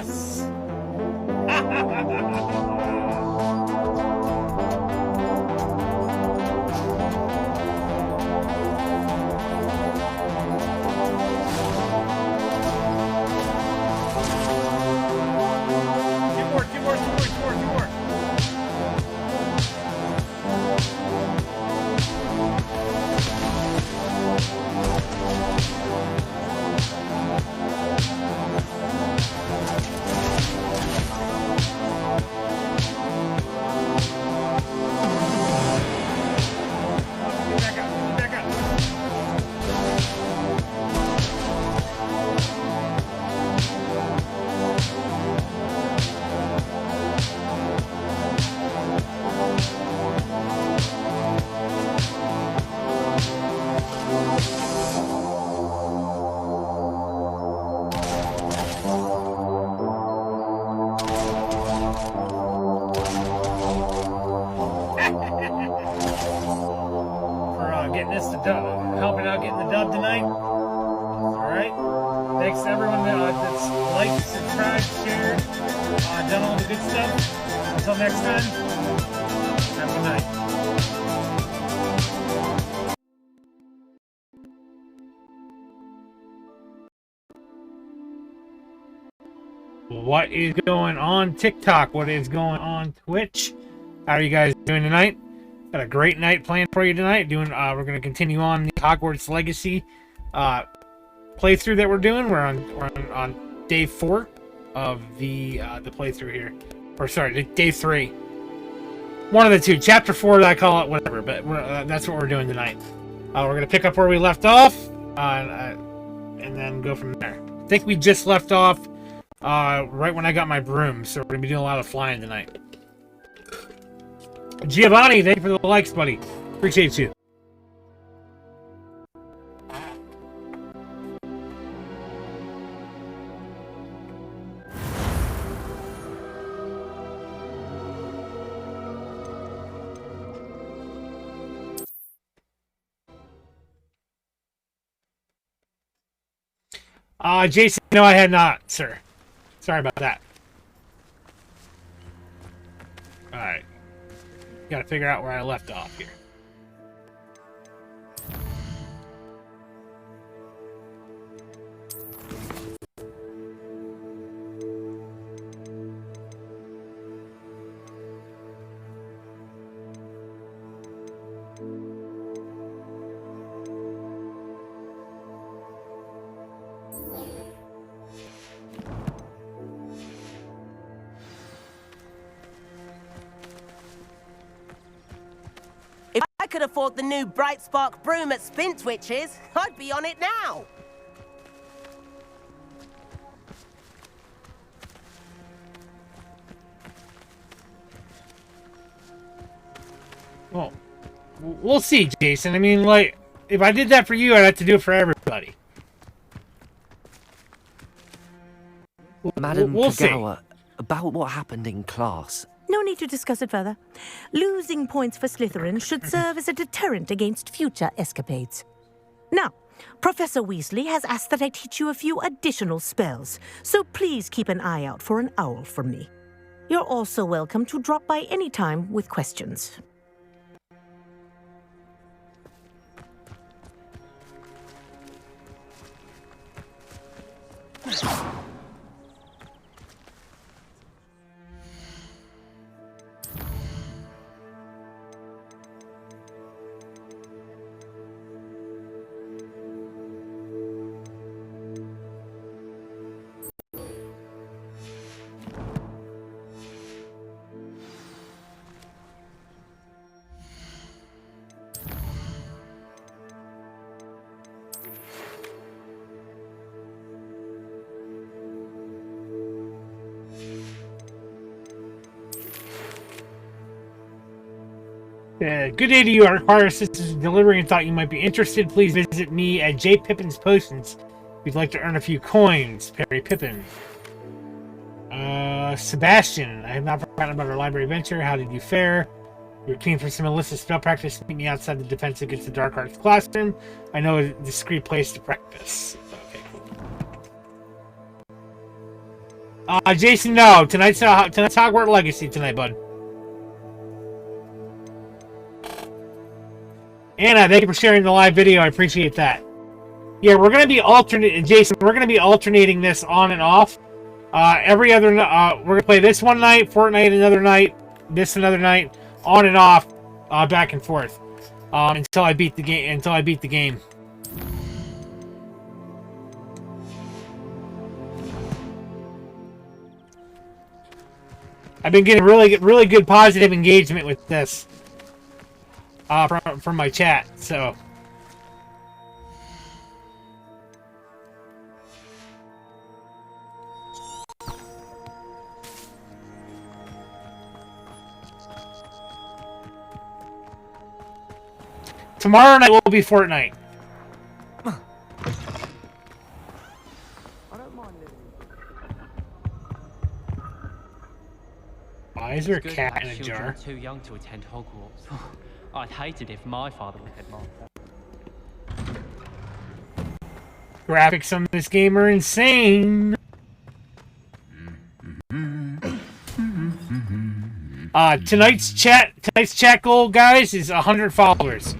Yes! Two more. Back up. Helping out getting the dub tonight. Alright. Thanks to everyone that's liked, subscribed, shared, done all the good stuff. Until next time, have a good night. What is going on TikTok? What is going on Twitch? How are you guys doing tonight? Got a great night planned for you tonight. We're going to continue on the Hogwarts Legacy playthrough that we're doing. We're on day 4 of the playthrough here, or sorry, day 3. One of the two, chapter 4. I call it whatever, but that's what we're doing tonight. We're going to pick up where we left off, and then go from there. I think we just left off right when I got my broom, so we're going to be doing a lot of flying tonight. Giovanni, thank you for the likes, buddy. Appreciate you. Jason, no, I had not, sir. Sorry about that. Alright. Gotta figure out where I left off here. If I could afford the new Bright Spark broom at Spin Twitches, I'd be on it now. Well, we'll see, Jason. I mean, like, if I did that for you, I'd have to do it for everybody. Madam we'll Kagawa, see. About what happened in class. No need to discuss it further. Losing points for Slytherin should serve as a deterrent against future escapades. Now, Professor Weasley has asked that I teach you a few additional spells, so please keep an eye out for an owl from me. You're also welcome to drop by any time with questions. Good day to you, Artist. This is delivering and thought you might be interested. Please visit me at J. Pippin's Potions if you'd like to earn a few coins. Perry Pippin. Sebastian, I have not forgotten about our library venture. How did you fare? You're keen for some illicit spell practice. Meet me outside the Defense Against the Dark Arts classroom. I know a discreet place to practice. Okay, cool. Jason, no. Tonight's Hogwarts Legacy tonight, bud. Anna, thank you for sharing the live video. I appreciate that. Yeah, we're gonna be Jason, we're gonna be alternating this on and off. Every other, we're gonna play this one night, Fortnite another night, this another night, on and off, back and forth, until I beat the game. I've been getting really good positive engagement with this from my chat. So tomorrow night will be Fortnite. Why is there a cat in a jar? Too young to attend Hogwarts. I'd hate it if my father was headmaster. Graphics on this game are insane. Tonight's chat goal, guys, is 100 followers.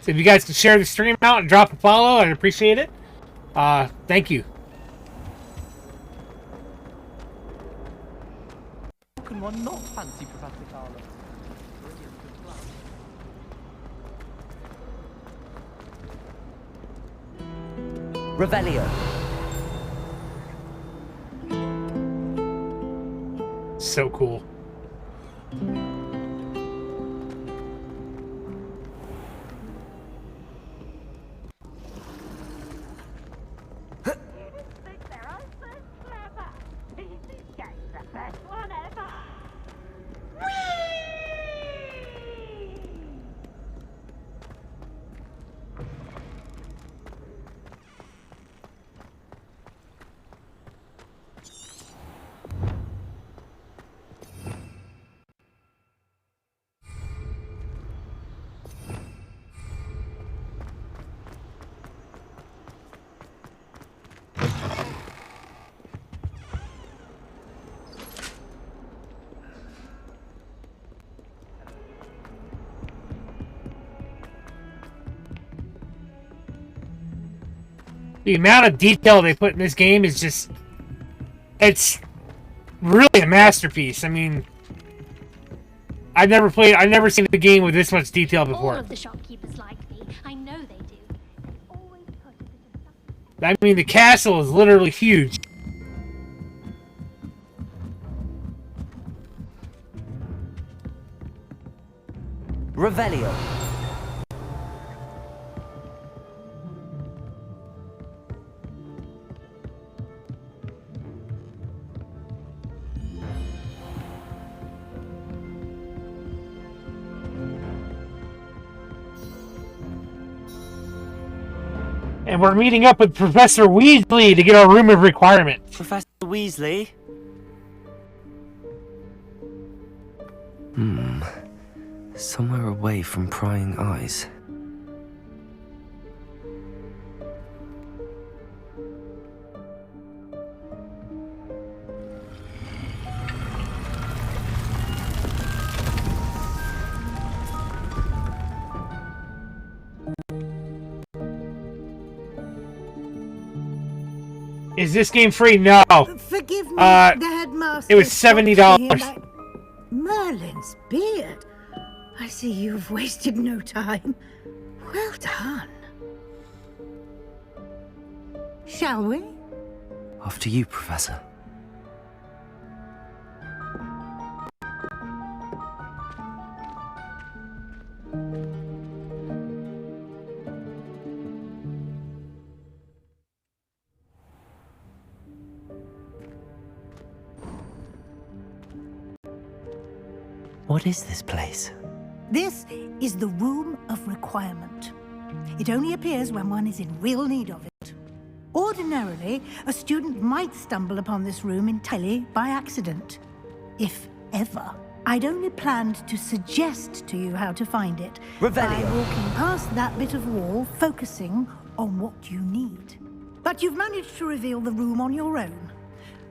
So if you guys can share the stream out and drop a follow, I'd appreciate it. Thank you. Can one not fancy Professor Carlo? Revelio. So cool. The amount of detail they put in this game is just... It's really a masterpiece. I mean... I've never seen a game with this much detail before. All of the shopkeepers like me. I know they do. They always put a bit of stuff. I mean, the castle is literally huge. Revelio. And we're meeting up with Professor Weasley to get our room of requirement. Professor Weasley? Somewhere away from prying eyes. Is this game free? No. Forgive me, the headmaster. It was $70. Merlin's beard. I see you've wasted no time. Well done. Shall we? After you, Professor. What is this place? This is the Room of Requirement. It only appears when one is in real need of it. Ordinarily, a student might stumble upon this room entirely by accident. If ever. I'd only planned to suggest to you how to find it by walking past that bit of wall, focusing on what you need. But you've managed to reveal the room on your own.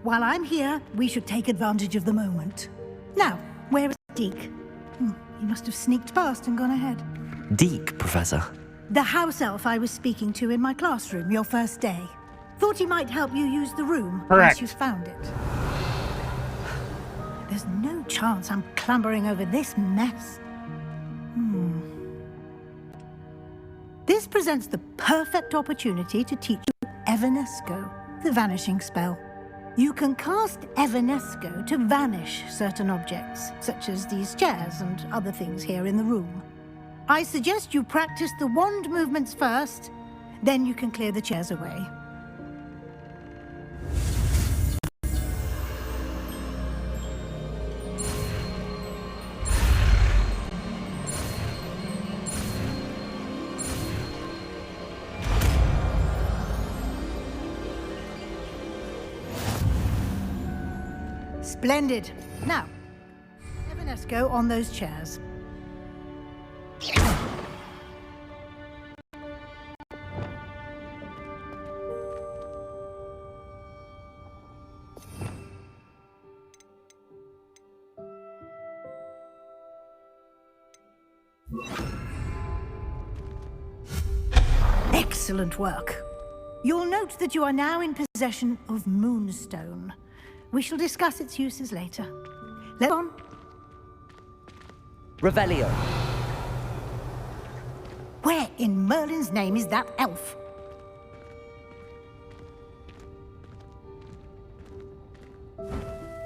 While I'm here, we should take advantage of the moment. Now, where is Deke? He must have sneaked past and gone ahead. Deke, Professor. The house elf I was speaking to in my classroom your first day. Thought he might help you use the room Correct. once you've found it. There's no chance I'm clambering over this mess. This presents the perfect opportunity to teach you Evanesco, the vanishing spell. You can cast Evanesco to vanish certain objects, such as these chairs and other things here in the room. I suggest you practice the wand movements first, then you can clear the chairs away. Splendid. Now, Evanesco on those chairs. Excellent work. You'll note that you are now in possession of Moonstone. We shall discuss its uses later. Let's on. Revelio. Where in Merlin's name is that elf?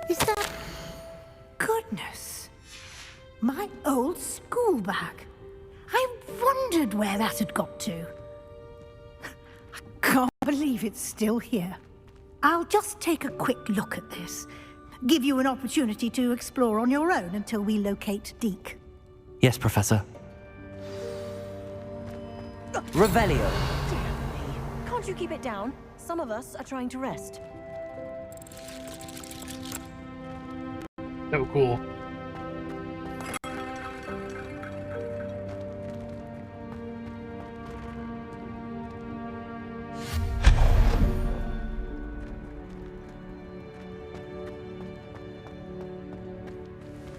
Is that... Goodness. My old school bag. I wondered where that had got to. I can't believe it's still here. I'll just take a quick look at this. Give you an opportunity to explore on your own until we locate Deke. Yes, Professor. Revelio. Can't you keep it down? Some of us are trying to rest. So cool.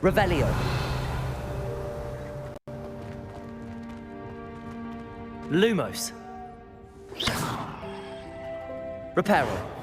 Revelio. Lumos. Reparo.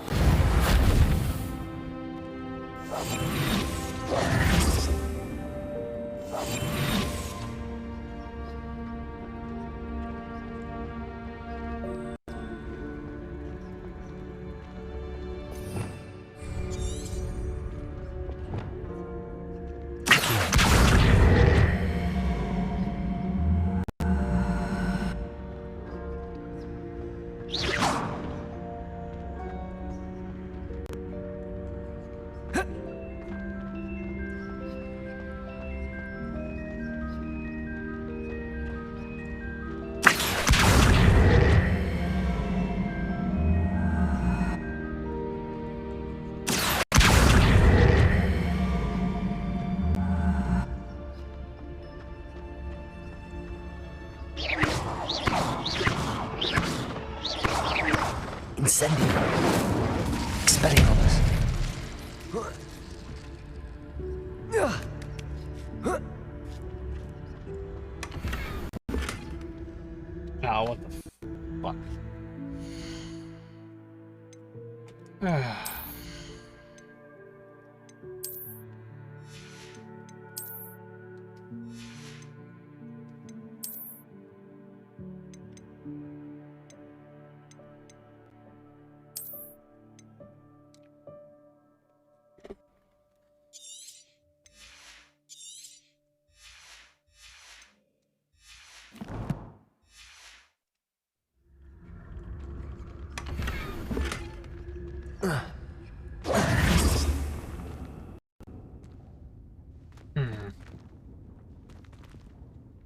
Incendio. Expelliarmus. Oh, what the fuck?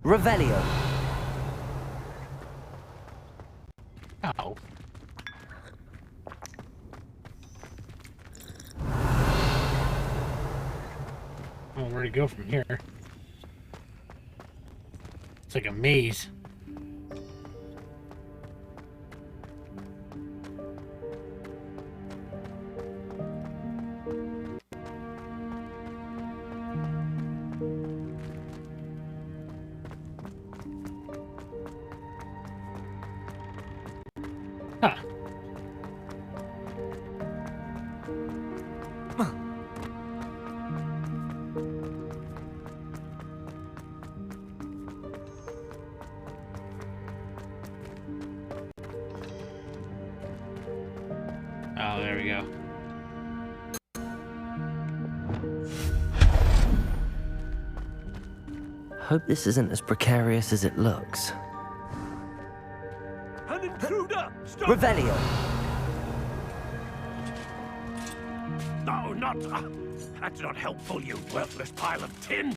Revelio. Ow. Oh, where to go from here? It's like a maze. Huh. Oh, there we go. Hope this isn't as precarious as it looks. An intruder! Stop! Revelio! No, not... that's not helpful, you worthless pile of tin!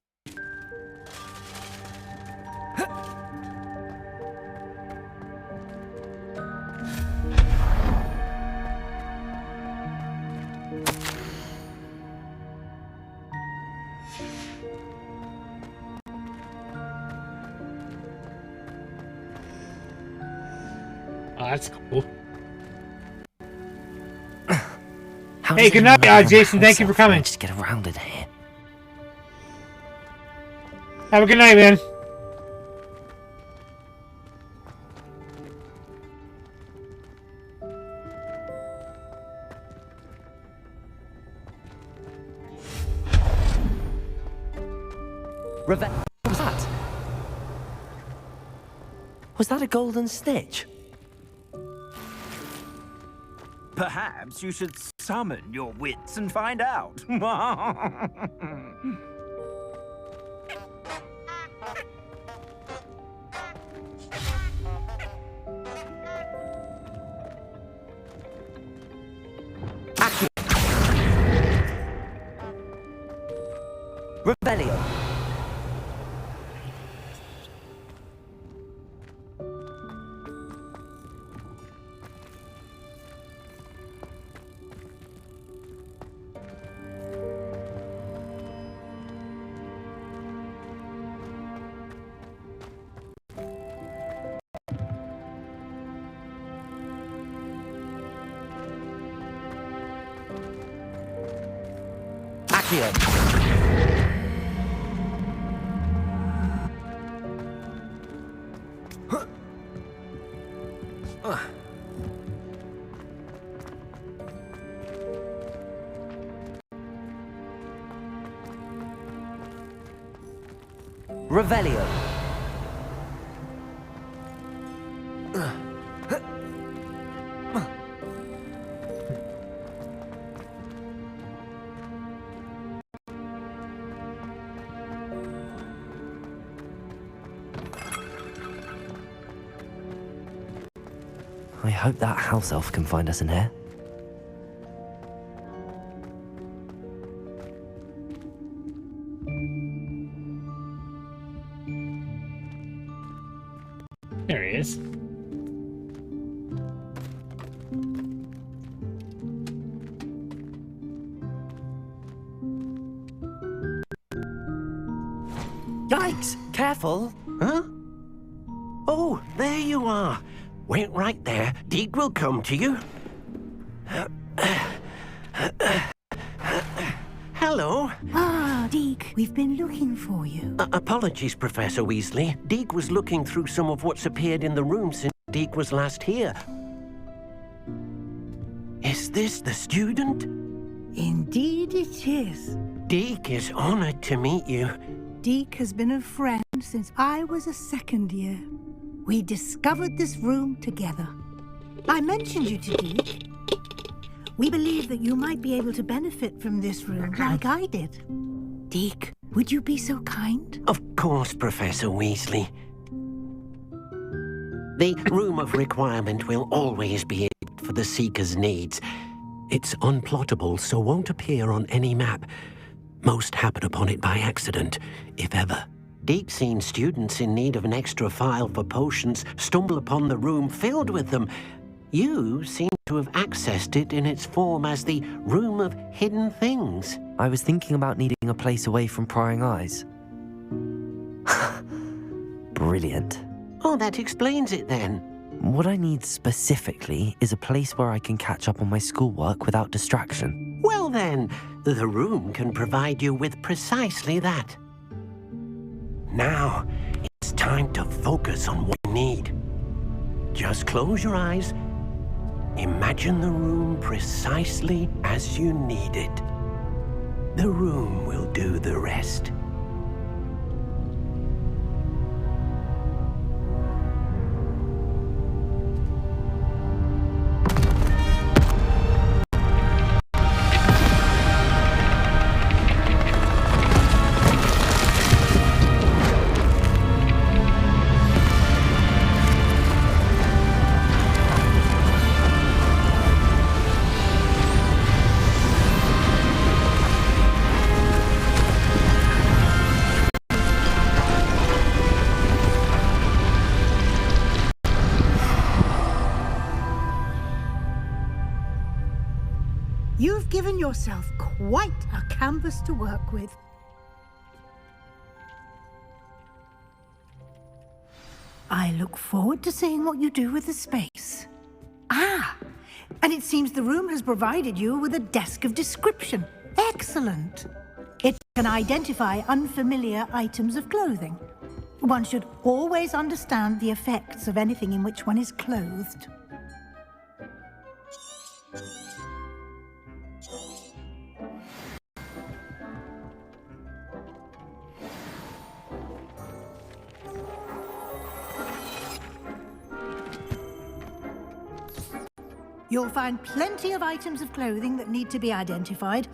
Oh, that's cool. How Hey, does good night, anyone Jason. Thank you for himself coming. manage to get around in here? Have a good night, man. What was that? Was that a golden stitch? Perhaps you should summon your wits and find out. Revelio! Accio! Revelio! I hope that house elf can find us in here. There he is. Yikes! Careful! Huh? Oh, there you are. Wait right there. Deek will come to you. Hello. Ah, Deke, we've been looking for you. Apologies, Professor Weasley. Deek was looking through some of what's appeared in the room since Deek was last here. Is this the student? Indeed it is. Deek is honored to meet you. Deke has been a friend since I was a second year. We discovered this room together. I mentioned you to Deke. We believe that you might be able to benefit from this room like I did. Deke, would you be so kind? Of course, Professor Weasley. The Room of Requirement will always be equipped for the Seeker's needs. It's unplottable, so won't appear on any map. Most happen upon it by accident, if ever. Deke's seen students in need of an extra file for potions stumble upon the room filled with them. You seem to have accessed it in its form as the Room of Hidden Things. I was thinking about needing a place away from prying eyes. Brilliant. Oh, that explains it then. What I need specifically is a place where I can catch up on my schoolwork without distraction. Well then, the room can provide you with precisely that. Now, it's time to focus on what you need. Just close your eyes Imagine the room precisely as you need it. The room will do the rest. You've given yourself quite a canvas to work with. I look forward to seeing what you do with the space. Ah, and it seems the room has provided you with a desk of description. Excellent. It can identify unfamiliar items of clothing. One should always understand the effects of anything in which one is clothed. You'll find plenty of items of clothing that need to be identified.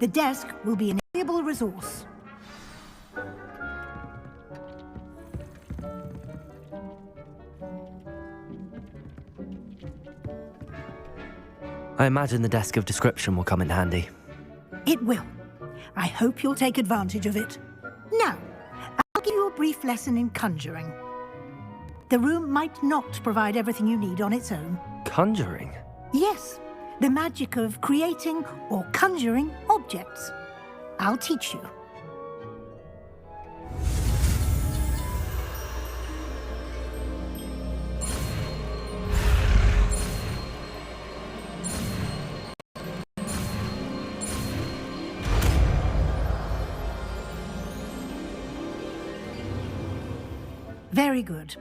The desk will be an invaluable resource. I imagine the desk of description will come in handy. It will. I hope you'll take advantage of it. Now, I'll give you a brief lesson in conjuring. The room might not provide everything you need on its own. Conjuring? Yes, the magic of creating or conjuring objects. I'll teach you. Very good.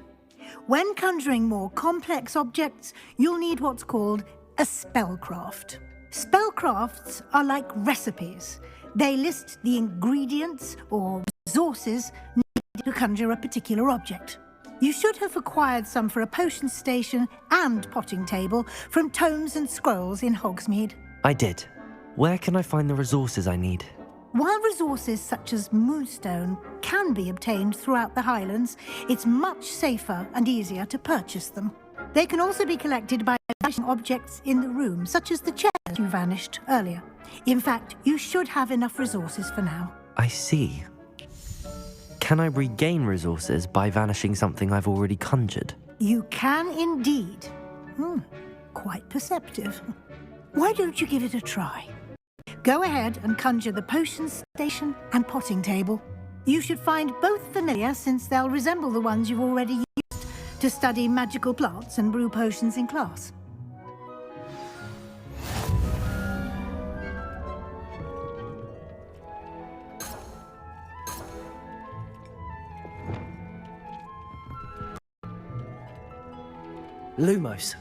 When conjuring more complex objects, you'll need what's called a spellcraft. Spellcrafts are like recipes. They list the ingredients or resources needed to conjure a particular object. You should have acquired some for a potion station and potting table from tomes and scrolls in Hogsmeade. I did. Where can I find the resources I need? While resources such as moonstone can be obtained throughout the Highlands, it's much safer and easier to purchase them. They can also be collected by vanishing objects in the room, such as the chairs you vanished earlier. In fact, you should have enough resources for now. I see. Can I regain resources by vanishing something I've already conjured? You can indeed. Quite perceptive. Why don't you give it a try? Go ahead and conjure the potion station and potting table. You should find both familiar, since they'll resemble the ones you've already used to study magical plants and brew potions in class. Lumos.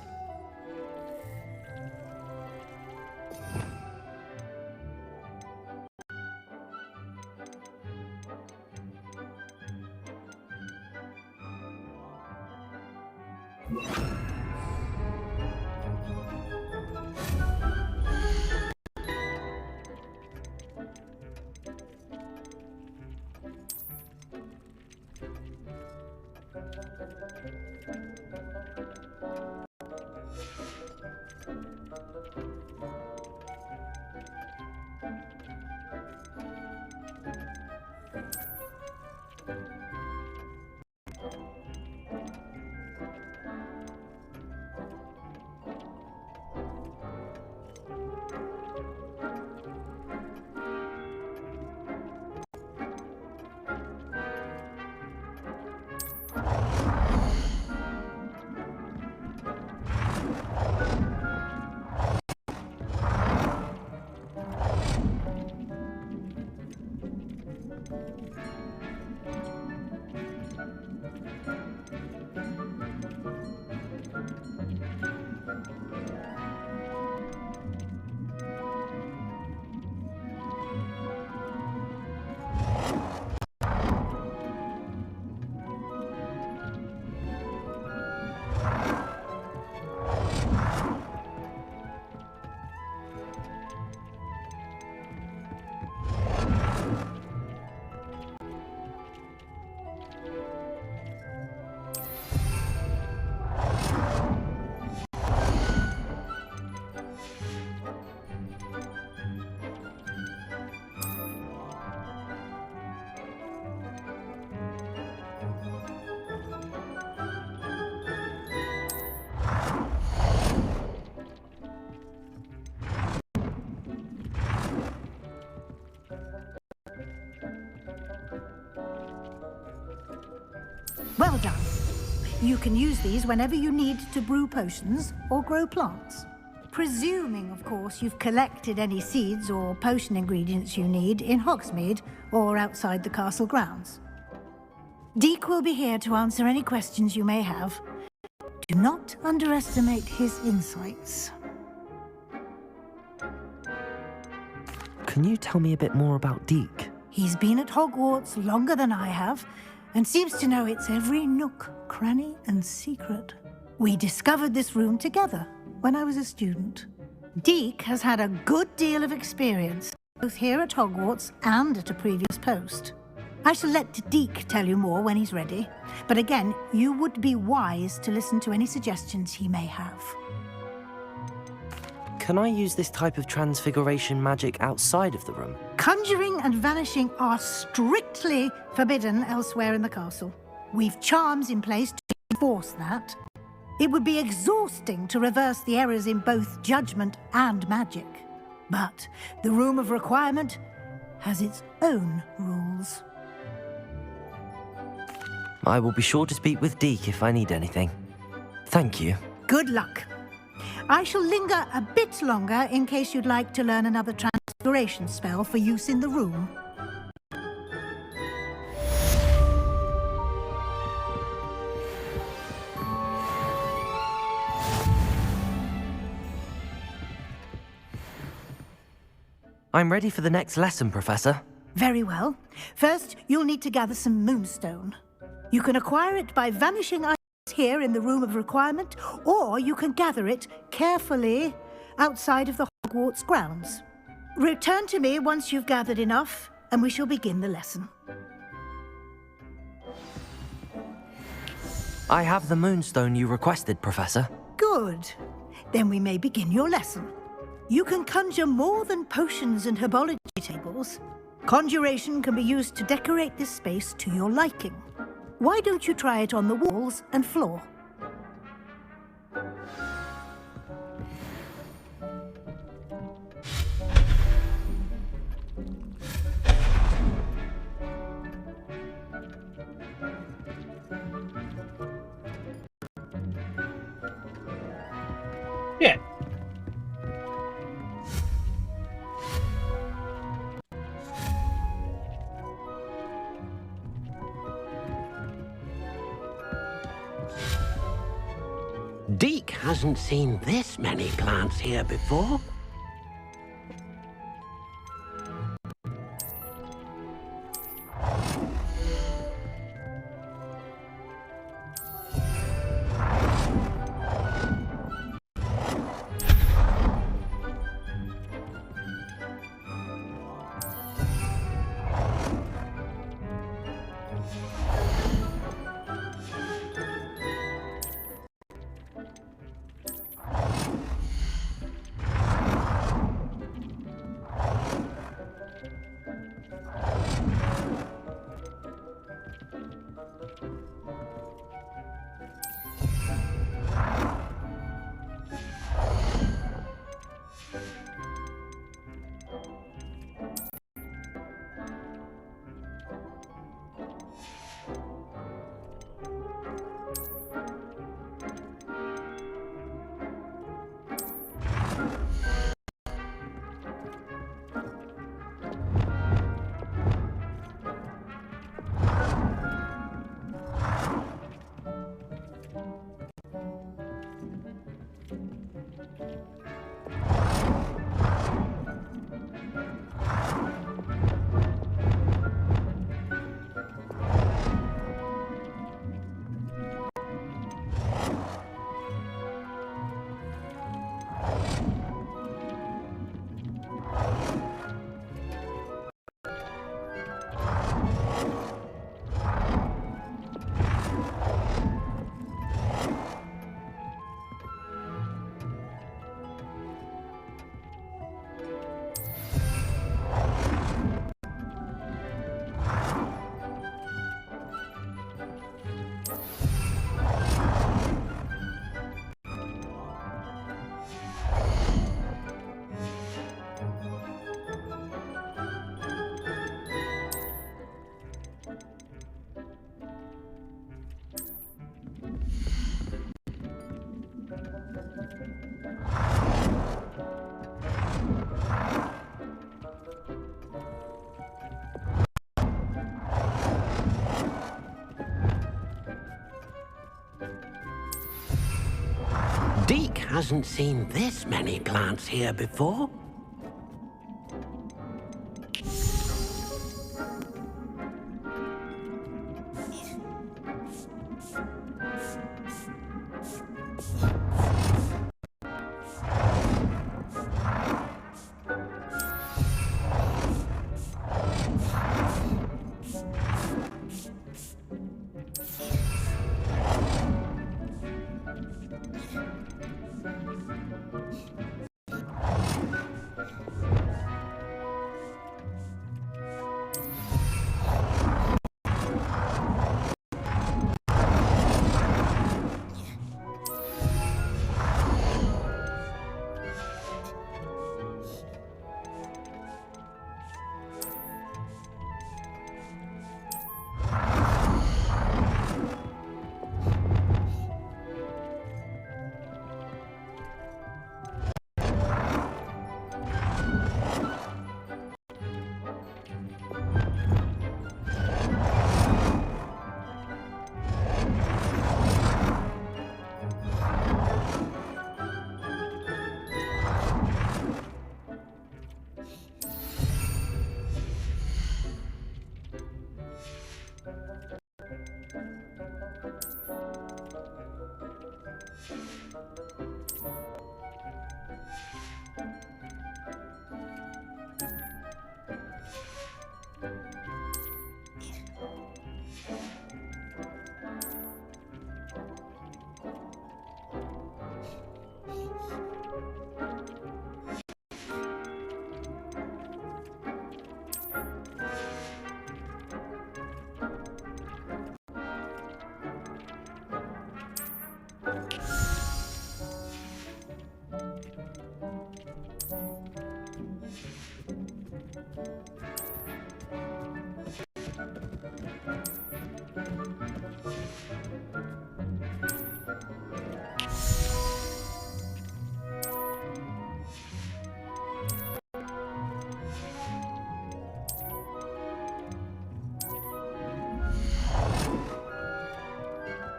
Well done. You can use these whenever you need to brew potions or grow plants. Presuming, of course, you've collected any seeds or potion ingredients you need in Hogsmeade or outside the castle grounds. Deek will be here to answer any questions you may have. Do not underestimate his insights. Can you tell me a bit more about Deek? He's been at Hogwarts longer than I have, and seems to know its every nook, cranny, and secret. We discovered this room together when I was a student. Deek has had a good deal of experience, both here at Hogwarts and at a previous post. I shall let Deek tell you more when he's ready, but again, you would be wise to listen to any suggestions he may have. Can I use this type of transfiguration magic outside of the room? Conjuring and vanishing are strictly forbidden elsewhere in the castle. We've charms in place to enforce that. It would be exhausting to reverse the errors in both judgment and magic. But the Room of Requirement has its own rules. I will be sure to speak with Deek if I need anything. Thank you. Good luck. I shall linger a bit longer in case you'd like to learn another transfiguration spell for use in the room. I'm ready for the next lesson, Professor. Very well. First, you'll need to gather some moonstone. You can acquire it by vanishing items here in the Room of Requirement, or you can gather it carefully outside of the Hogwarts grounds. Return to me once you've gathered enough, and we shall begin the lesson. I have the moonstone you requested, Professor. Good. Then we may begin your lesson. You can conjure more than potions and herbology tables. Conjuration can be used to decorate this space to your liking. Why don't you try it on the walls and floor? Yeah. Deek hasn't seen this many plants here before. hasn't seen this many plants here before.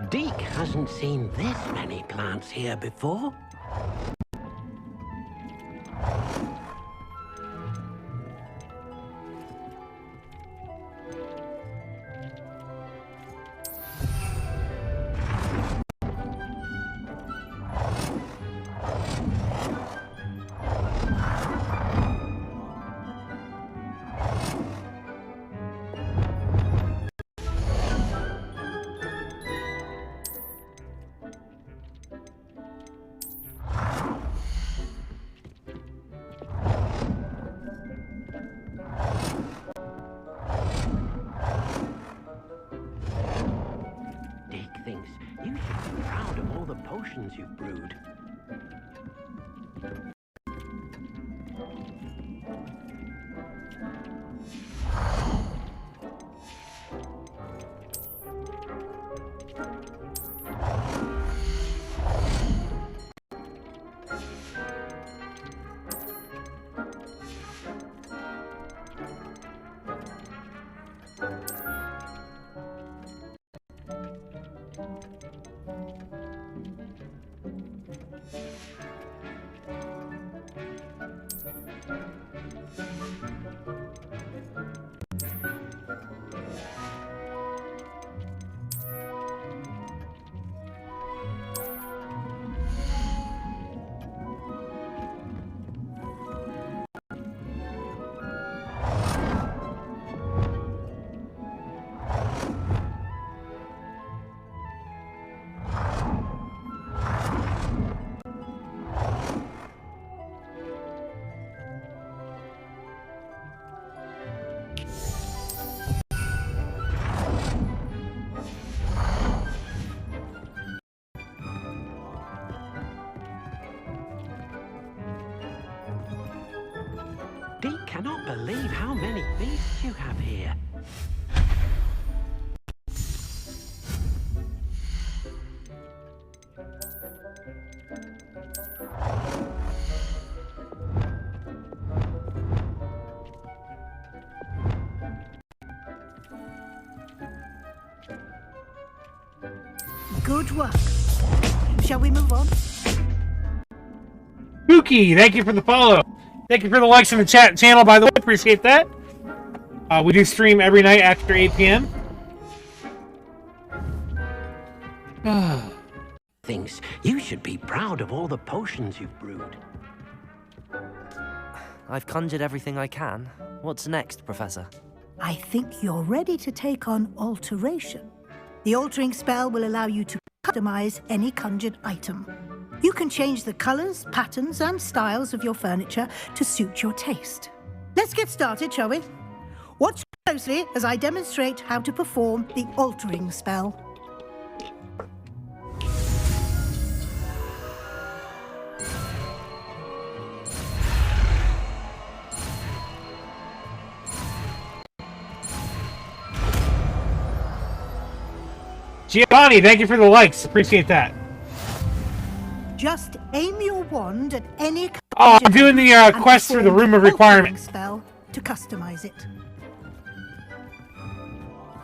Deke hasn't seen this many plants here before. You should be proud of all the potions you've brewed. Deke cannot believe how many beasts you have here. Good work. Shall we move on? Suki, thank you for the follow. Thank you for the likes in the chat channel, by the way. Appreciate that. We do stream every night after 8 p.m. Thinks you should be proud of all the potions you've brewed. I've conjured everything I can. What's next, Professor? I think you're ready to take on alteration. The altering spell will allow you to customize any conjured item. You can change the colors, patterns, and styles of your furniture to suit your taste. Let's get started, shall we? Watch closely as I demonstrate how to perform the altering spell. Giovanni, thank you for the likes. Appreciate that. Just aim your wand at any. Oh, I'm doing the quest for the Room of Requirement spell to customize it.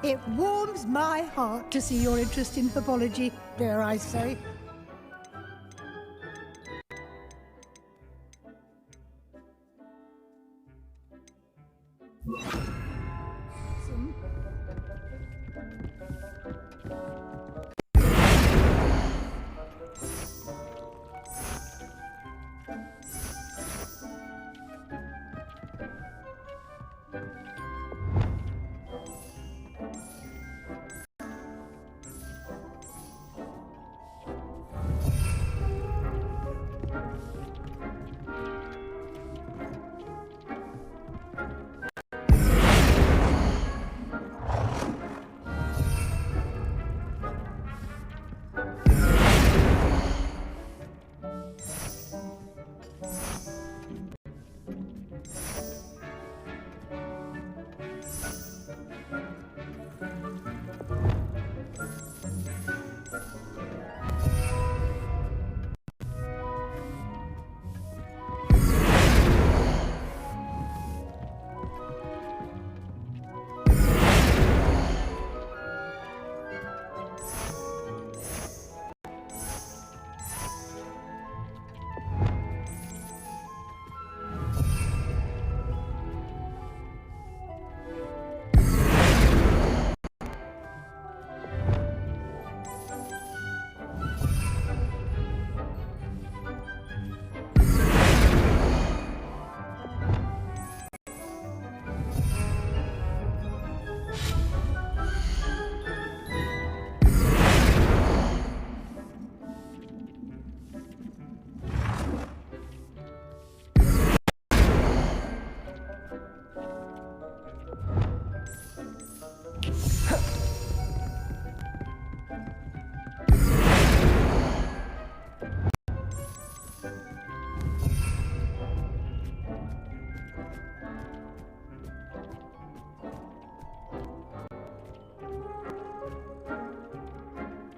It warms my heart to see your interest in herbology, dare I say.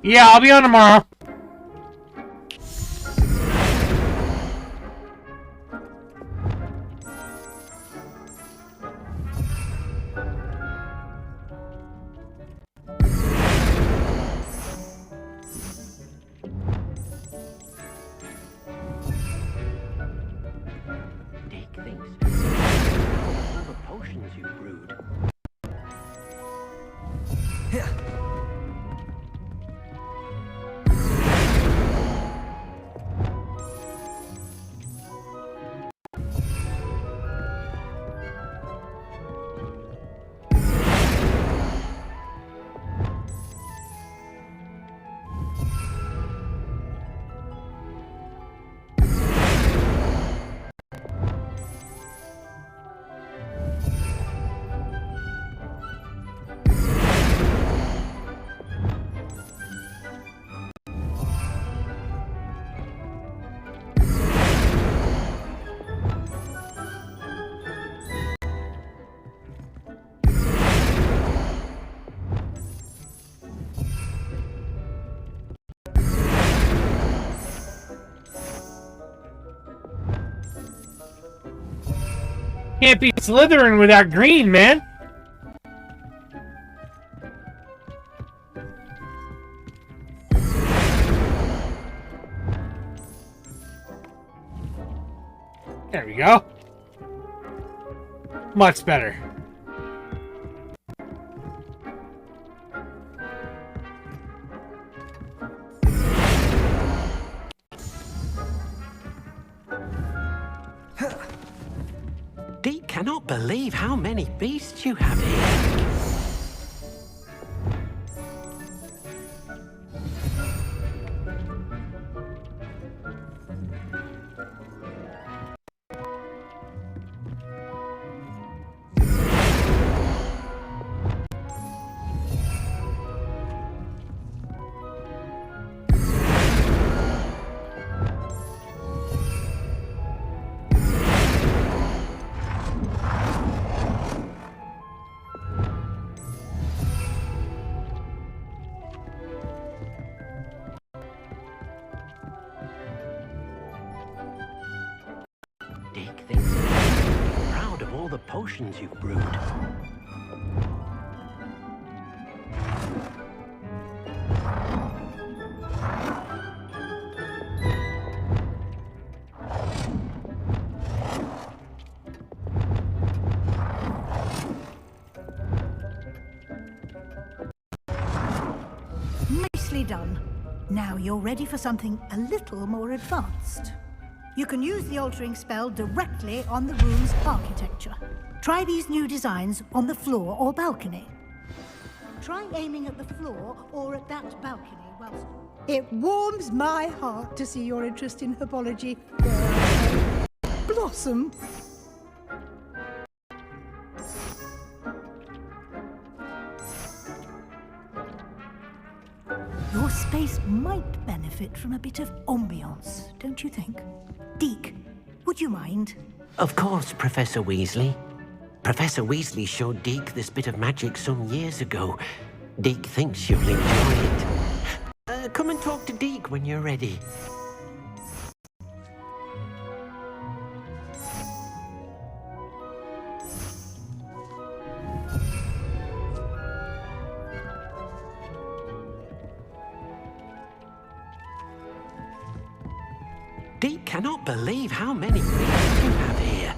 Yeah, I'll be on tomorrow. Take things. All the potions you brewed. Can't be Slytherin without green, man. There we go. Much better. Deke cannot believe how many beasts you have here. Deke thinks he's proud of all the potions you've brewed. Nicely done. Now you're ready for something a little more advanced. You can use the altering spell directly on the room's architecture. Try these new designs on the floor or balcony. Try aiming at the floor or at that balcony whilst... It warms my heart to see your interest in herbology. Blossom. Your space might benefit from a bit of ambiance, don't you think? Deke, would you mind? Of course, Professor Weasley. Professor Weasley showed Deke this bit of magic some years ago. Deke thinks you'll enjoy it. Come and talk to Deke when you're ready. Deke cannot believe how many beasts you have here.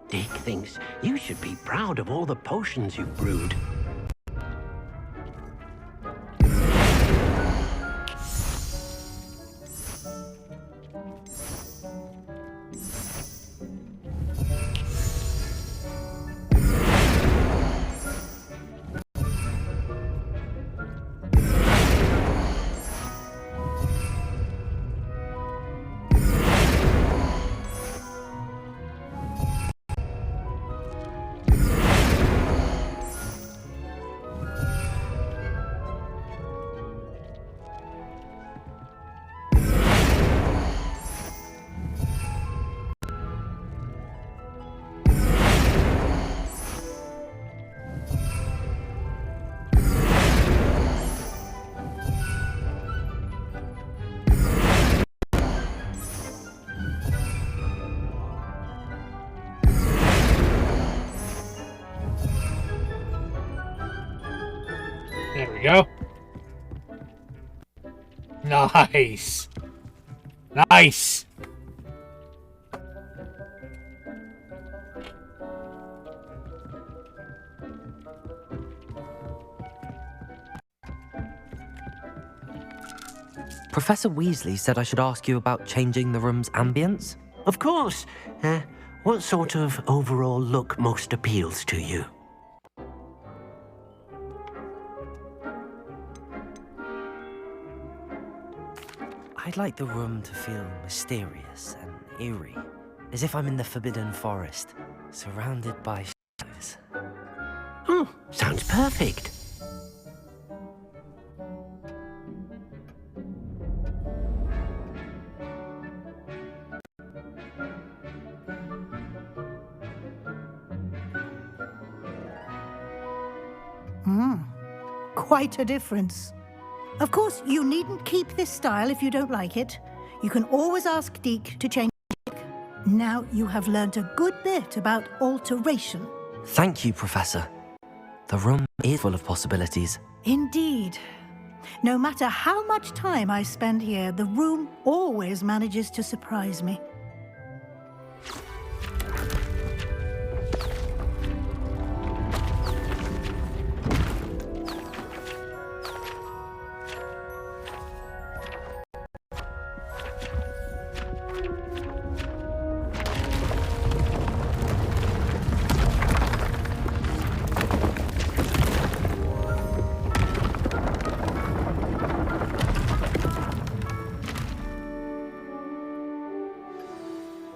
Deke thinks you should be proud of all the potions you've brewed. There we go. Nice. Nice. Professor Weasley said I should ask you about changing the room's ambience. Of course. What sort of overall look most appeals to you? I'd like the room to feel mysterious and eerie, as if I'm in the Forbidden Forest, surrounded by shadows. Oh, sounds perfect. Quite a difference. Of course, you needn't keep this style if you don't like it. You can always ask Deke to change it. Now you have learnt a good bit about alteration. Thank you, Professor. The room is full of possibilities. Indeed. No matter how much time I spend here, the room always manages to surprise me.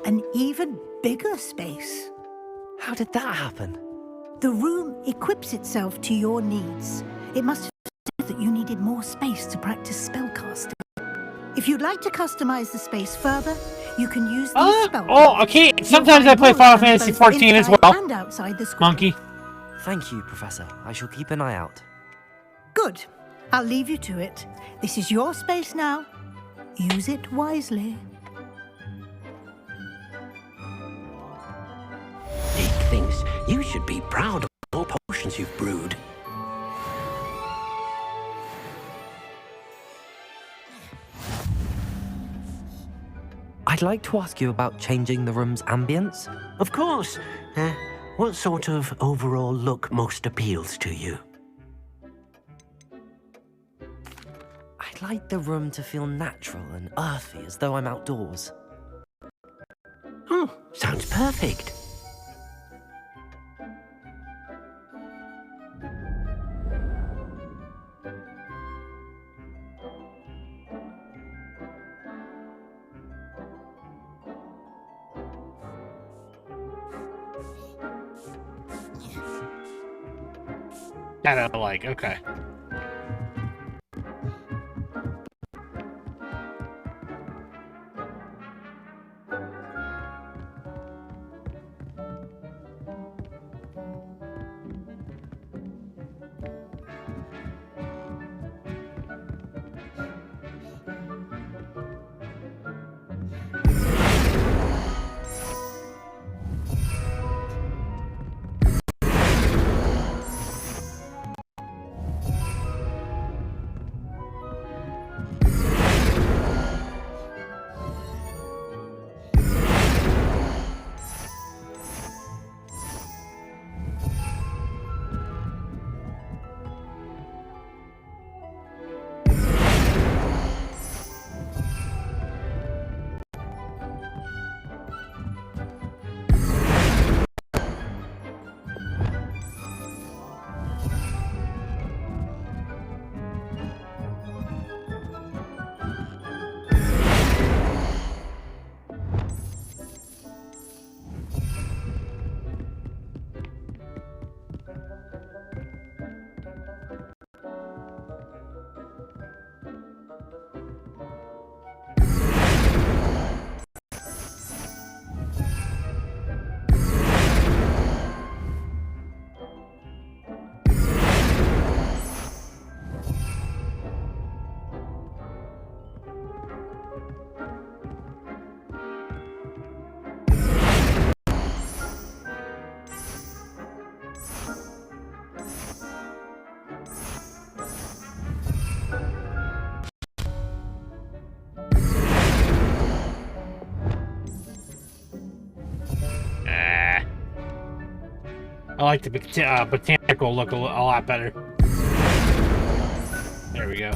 An even bigger space. How did that happen? The room equips itself to your needs. It must have said that you needed more space to practice spellcasting. If you'd like to customize the space further, you can use these spell Oh, okay. Sometimes I play Final Fantasy 14 as well. And outside the school. Monkey. Thank you, Professor. I shall keep an eye out. Good. I'll leave you to it. This is your space now. Use it wisely. Deke thinks you should be proud of all potions you've brewed. I'd like to ask you about changing the room's ambience. Of course. What sort of overall look most appeals to you? I'd like the room to feel natural and earthy, as though I'm outdoors. Oh, sounds perfect. That I like, okay. I like the botanical look a lot better. There we go.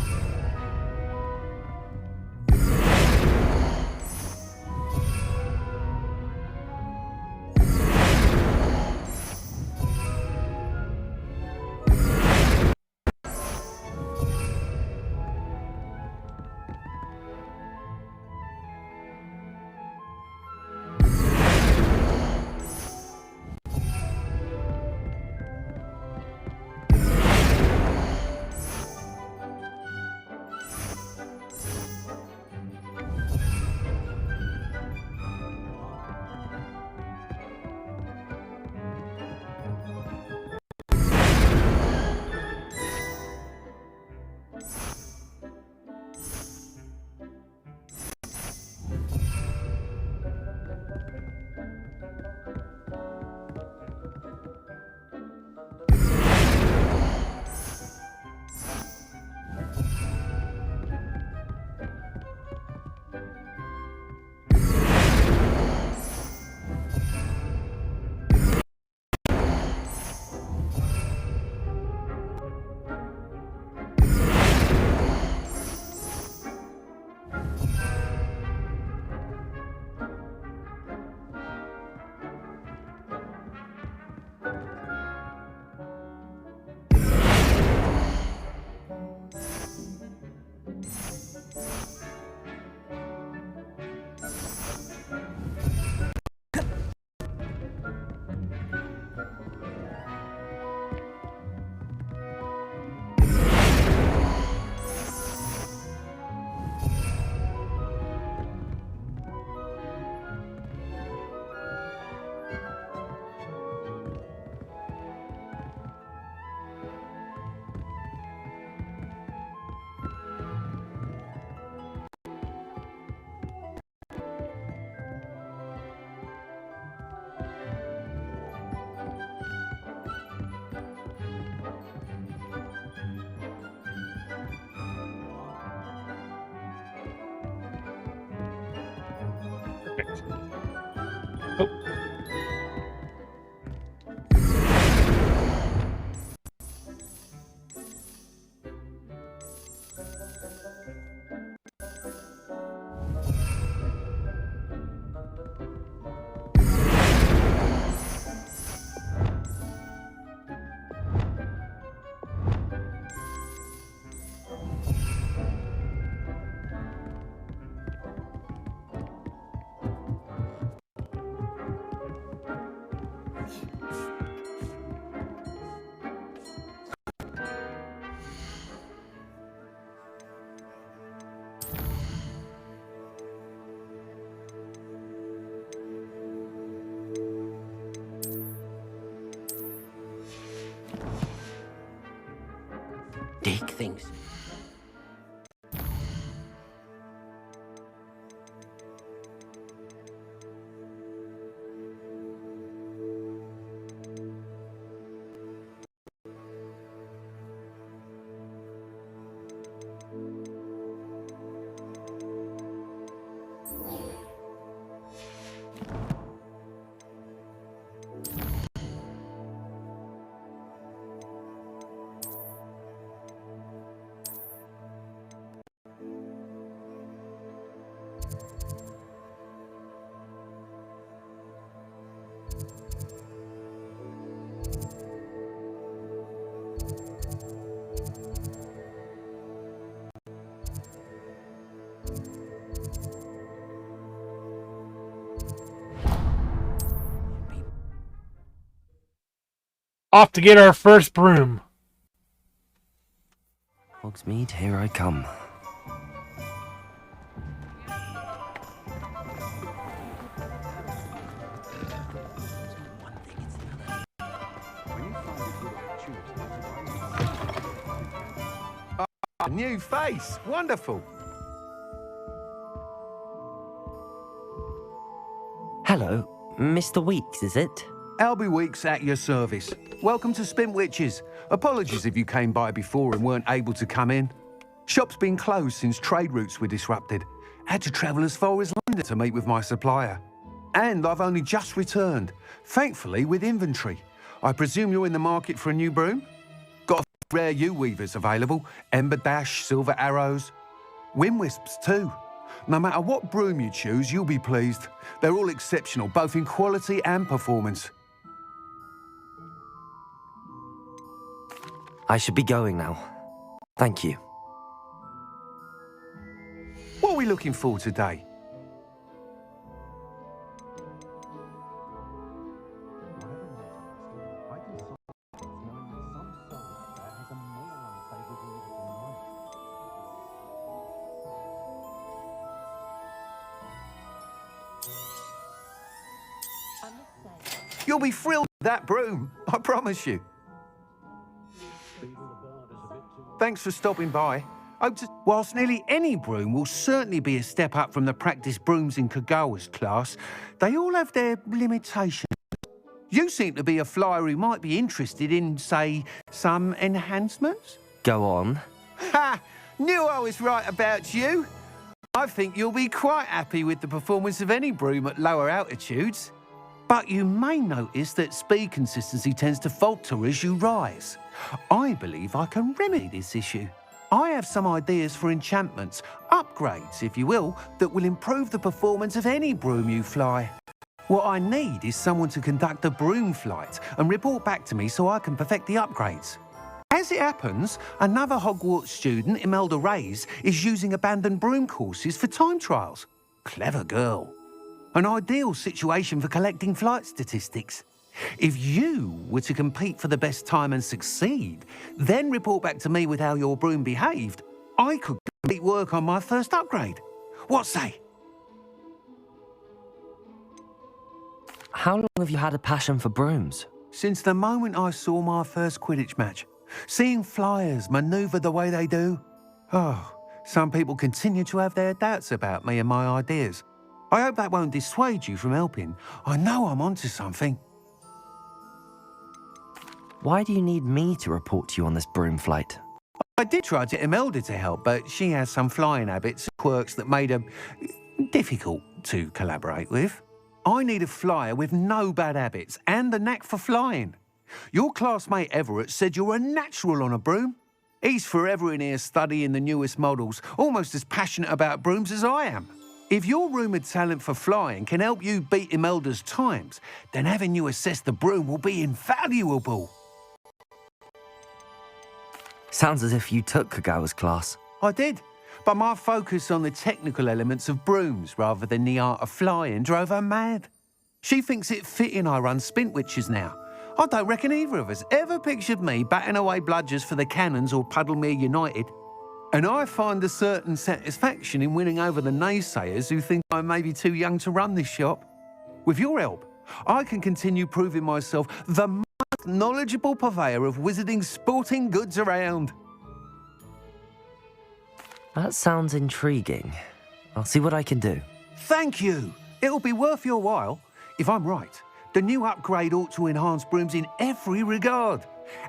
Oh. Dick thinks. Off to get our first broom. Hogsmeade, here I come. A new face. Wonderful. Hello, Mr. Weeks, is it? Albie Weeks at your service. Welcome to Spintwitches. Apologies if you came by before and weren't able to come in. Shop's been closed since trade routes were disrupted. Had to travel as far as London to meet with my supplier. And I've only just returned, thankfully with inventory. I presume you're in the market for a new broom? Got a few rare U-weavers available. Ember Dash, Silver Arrows. Wind Wisps too. No matter what broom you choose, you'll be pleased. They're all exceptional, both in quality and performance. I should be going now. Thank you. What are we looking for today? You'll be thrilled with that broom, I promise you. Thanks for stopping by. Whilst nearly any broom will certainly be a step up from the practice brooms in Kagawa's class, they all have their limitations. You seem to be a flyer who might be interested in, say, some enhancements? Go on. Ha! Knew I was right about you. I think you'll be quite happy with the performance of any broom at lower altitudes. But you may notice that speed consistency tends to falter as you rise. I believe I can remedy this issue. I have some ideas for enchantments, upgrades, if you will, that will improve the performance of any broom you fly. What I need is someone to conduct a broom flight and report back to me so I can perfect the upgrades. As it happens, another Hogwarts student, Imelda Reyes, is using abandoned broom courses for time trials. Clever girl. An ideal situation for collecting flight statistics. If you were to compete for the best time and succeed, then report back to me with how your broom behaved, I could complete work on my first upgrade. What say? How long have you had a passion for brooms? Since the moment I saw my first Quidditch match. Seeing flyers manoeuvre the way they do. Oh, some people continue to have their doubts about me and my ideas. I hope that won't dissuade you from helping. I know I'm onto something. Why do you need me to report to you on this broom flight? I did try to get Imelda to help, but she has some flying habits and quirks that made her difficult to collaborate with. I need a flyer with no bad habits and the knack for flying. Your classmate Everett said you're a natural on a broom. He's forever in here studying the newest models, almost as passionate about brooms as I am. If your rumoured talent for flying can help you beat Imelda's times, then having you assess the broom will be invaluable. Sounds as if you took Kagawa's class. I did, but my focus on the technical elements of brooms rather than the art of flying drove her mad. She thinks it fitting I run Spintwitches now. I don't reckon either of us ever pictured me batting away bludgers for the Cannons or Puddlemere United. And I find a certain satisfaction in winning over the naysayers who think I may be too young to run this shop. With your help, I can continue proving myself the most knowledgeable purveyor of wizarding sporting goods around. That sounds intriguing. I'll see what I can do. Thank you. It'll be worth your while. If I'm right, the new upgrade ought to enhance brooms in every regard.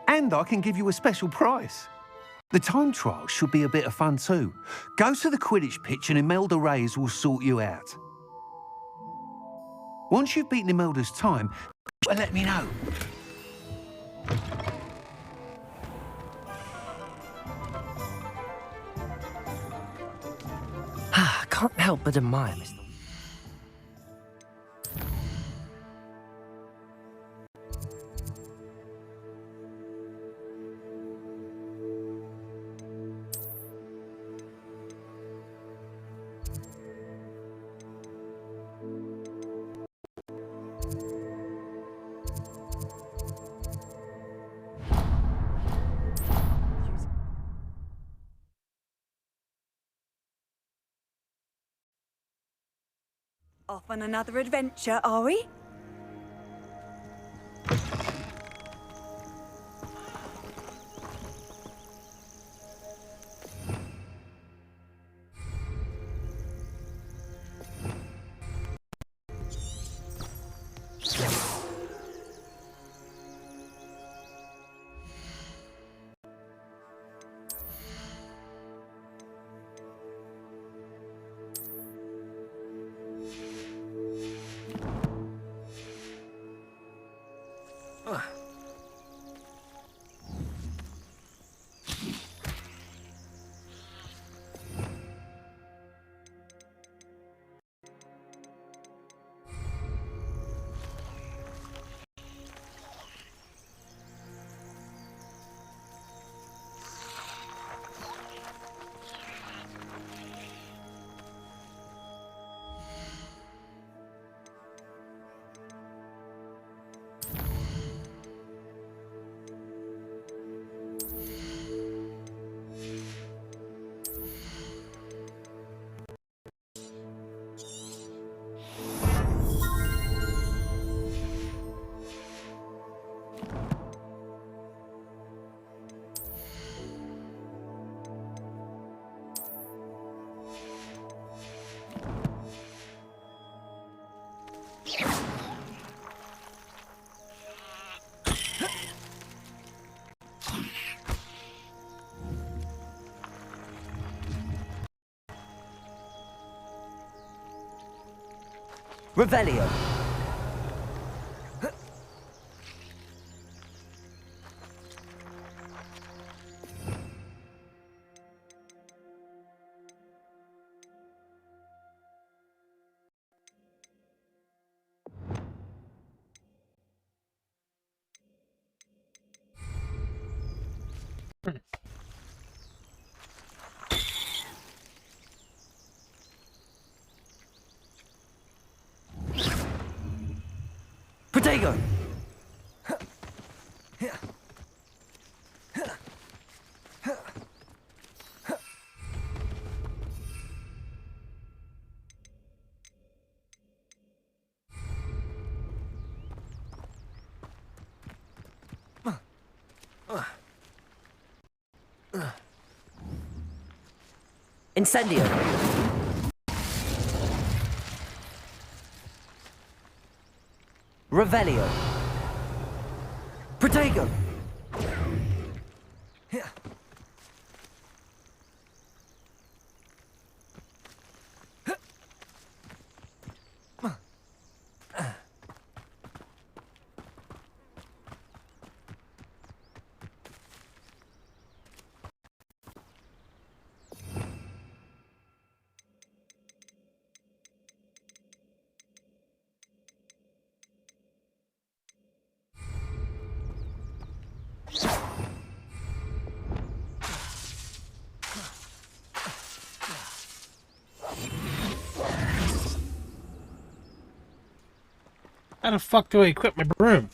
And I can give you a special price. The time trial should be a bit of fun too. Go to the Quidditch pitch and Imelda Reyes will sort you out. Once you've beaten Imelda's time, let me know. I can't help but admire Mr. Off on another adventure, are we? Revelio. Protego! Incendio! Revelio! Protego! How the fuck do I equip my broom?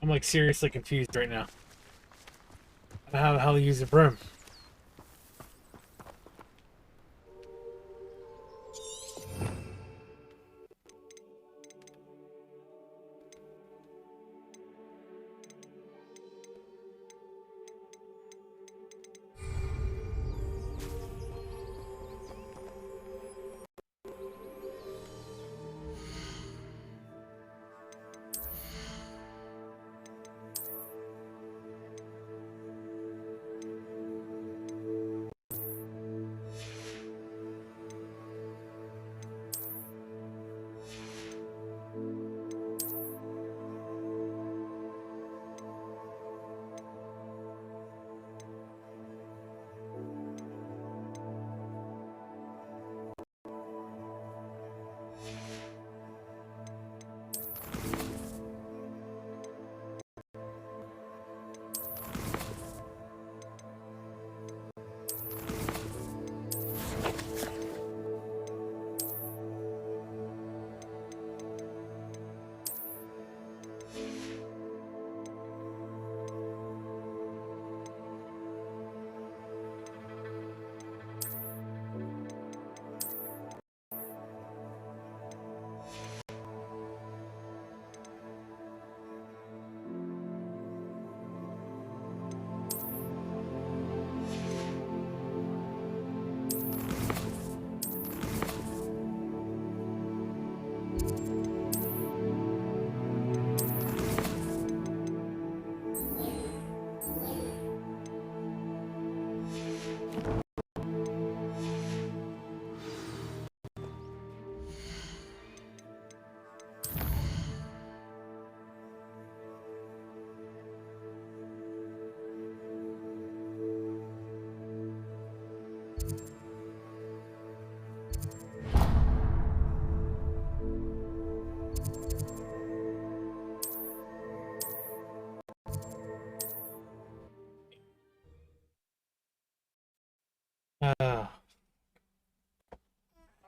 I'm like seriously confused right now. I don't know how the hell to use a broom.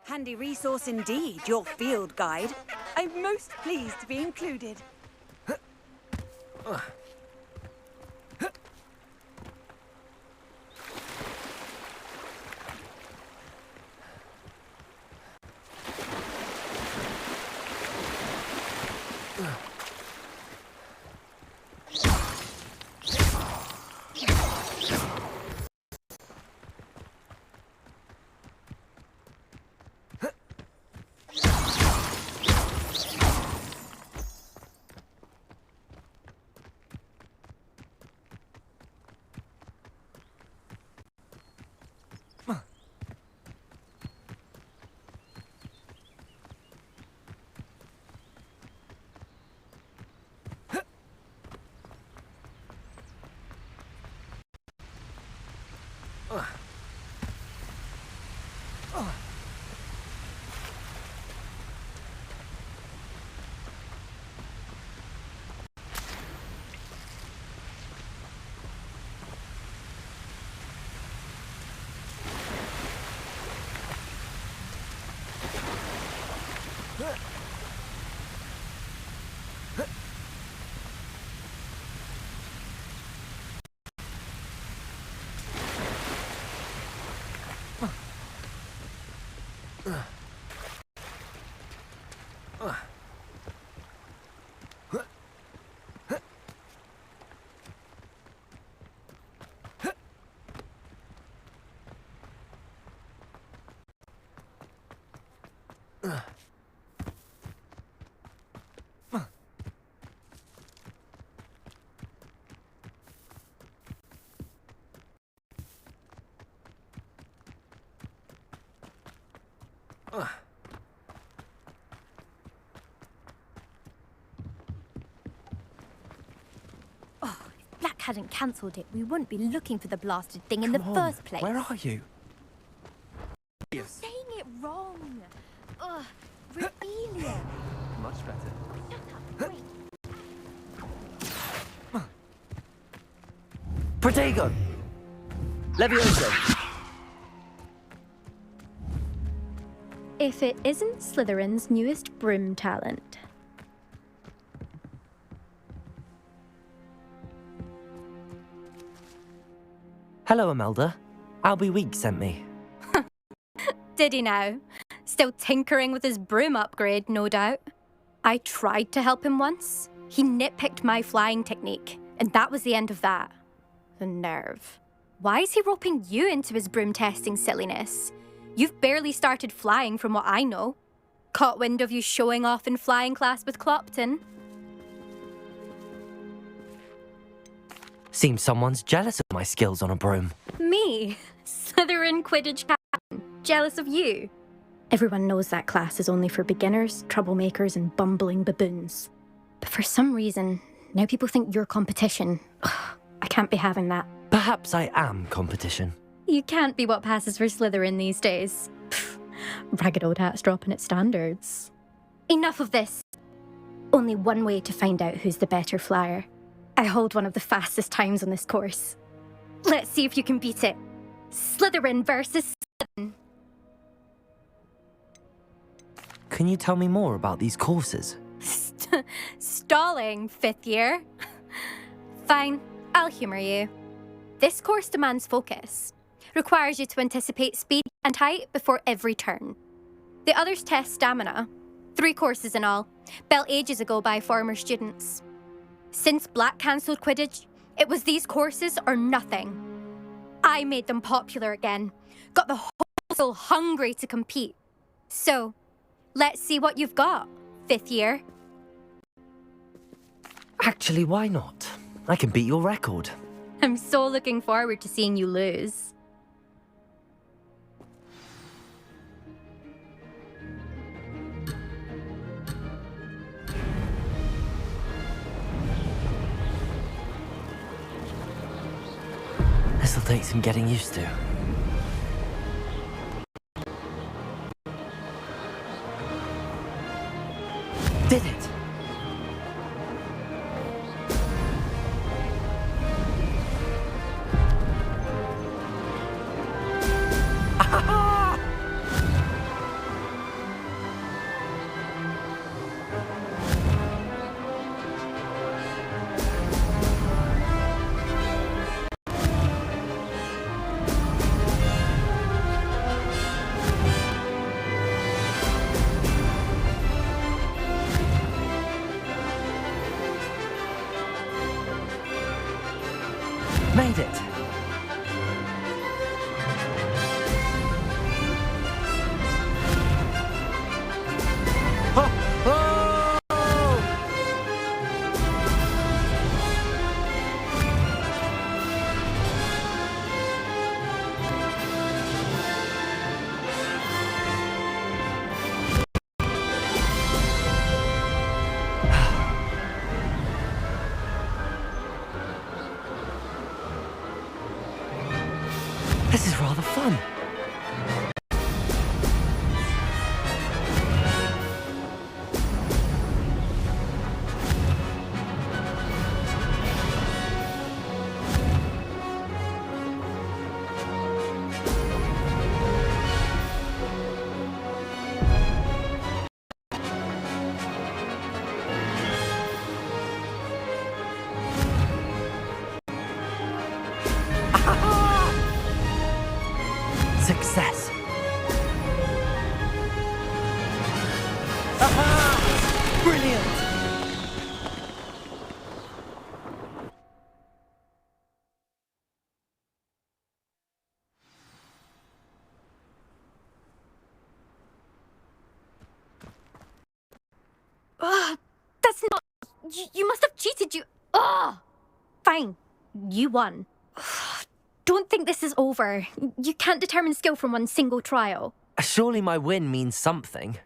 Handy resource indeed, your field guide. I'm most pleased to be included. hadn't cancelled it, we wouldn't be looking for the blasted thing in the first place. Where are you? You're saying it wrong. Ugh, Revelia. Much better. Shut up, wait. Protego! Levioso! If it isn't Slytherin's newest broom talent. Hello, Imelda. Albie Week sent me. Did he now? Still tinkering with his broom upgrade, no doubt. I tried to help him once. He nitpicked my flying technique, and that was the end of that. The nerve. Why is he roping you into his broom testing silliness? You've barely started flying from what I know. Caught wind of you showing off in flying class with Clopton. Seems someone's jealous of my skills on a broom. Me? Slytherin Quidditch captain. Jealous of you? Everyone knows that class is only for beginners, troublemakers, and bumbling baboons. But for some reason, now people think you're competition. Ugh, I can't be having that. Perhaps I am competition. You can't be what passes for Slytherin these days. Pfft, ragged old hat's dropping its standards. Enough of this. Only one way to find out who's the better flyer. I hold one of the fastest times on this course. Let's see if you can beat it. Slytherin versus Slytherin. Can you tell me more about these courses? Stalling, 5th year. Fine, I'll humour you. This course demands focus. Requires you to anticipate speed and height before every turn. The others test stamina. 3 courses in all, built ages ago by former students. Since Black cancelled Quidditch, it was these courses or nothing. I made them popular again. Got the whole school hungry to compete. So, let's see what you've got, 5th year. Actually, why not? I can beat your record. I'm so looking forward to seeing you lose. This'll take some getting used to. Did it! Made it! This is rather fun. Success. Aha! Brilliant! Ugh, that's not... You must have cheated, you... Ugh! Fine, you won. Don't think this is over. You can't determine skill from one single trial. Surely my win means something.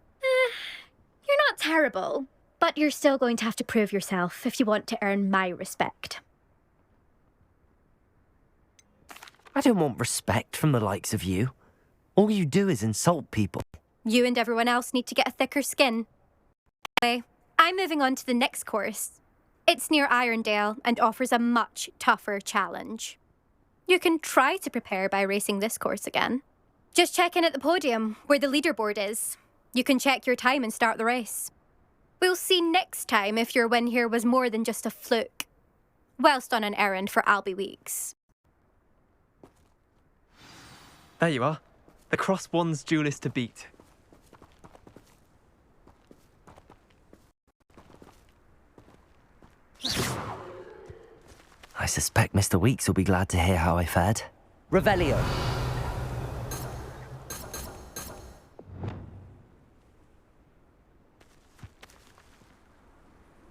You're not terrible, but you're still going to have to prove yourself if you want to earn my respect. I don't want respect from the likes of you. All you do is insult people. You and everyone else need to get a thicker skin. Anyway, I'm moving on to the next course. It's near Irondale and offers a much tougher challenge. You can try to prepare by racing this course again. Just check in at the podium, where the leaderboard is. You can check your time and start the race. We'll see next time if your win here was more than just a fluke, whilst on an errand for Albie Weeks. There you are. The Cross Wands duelist to beat. I suspect Mr. Weeks will be glad to hear how I fared. Revelio.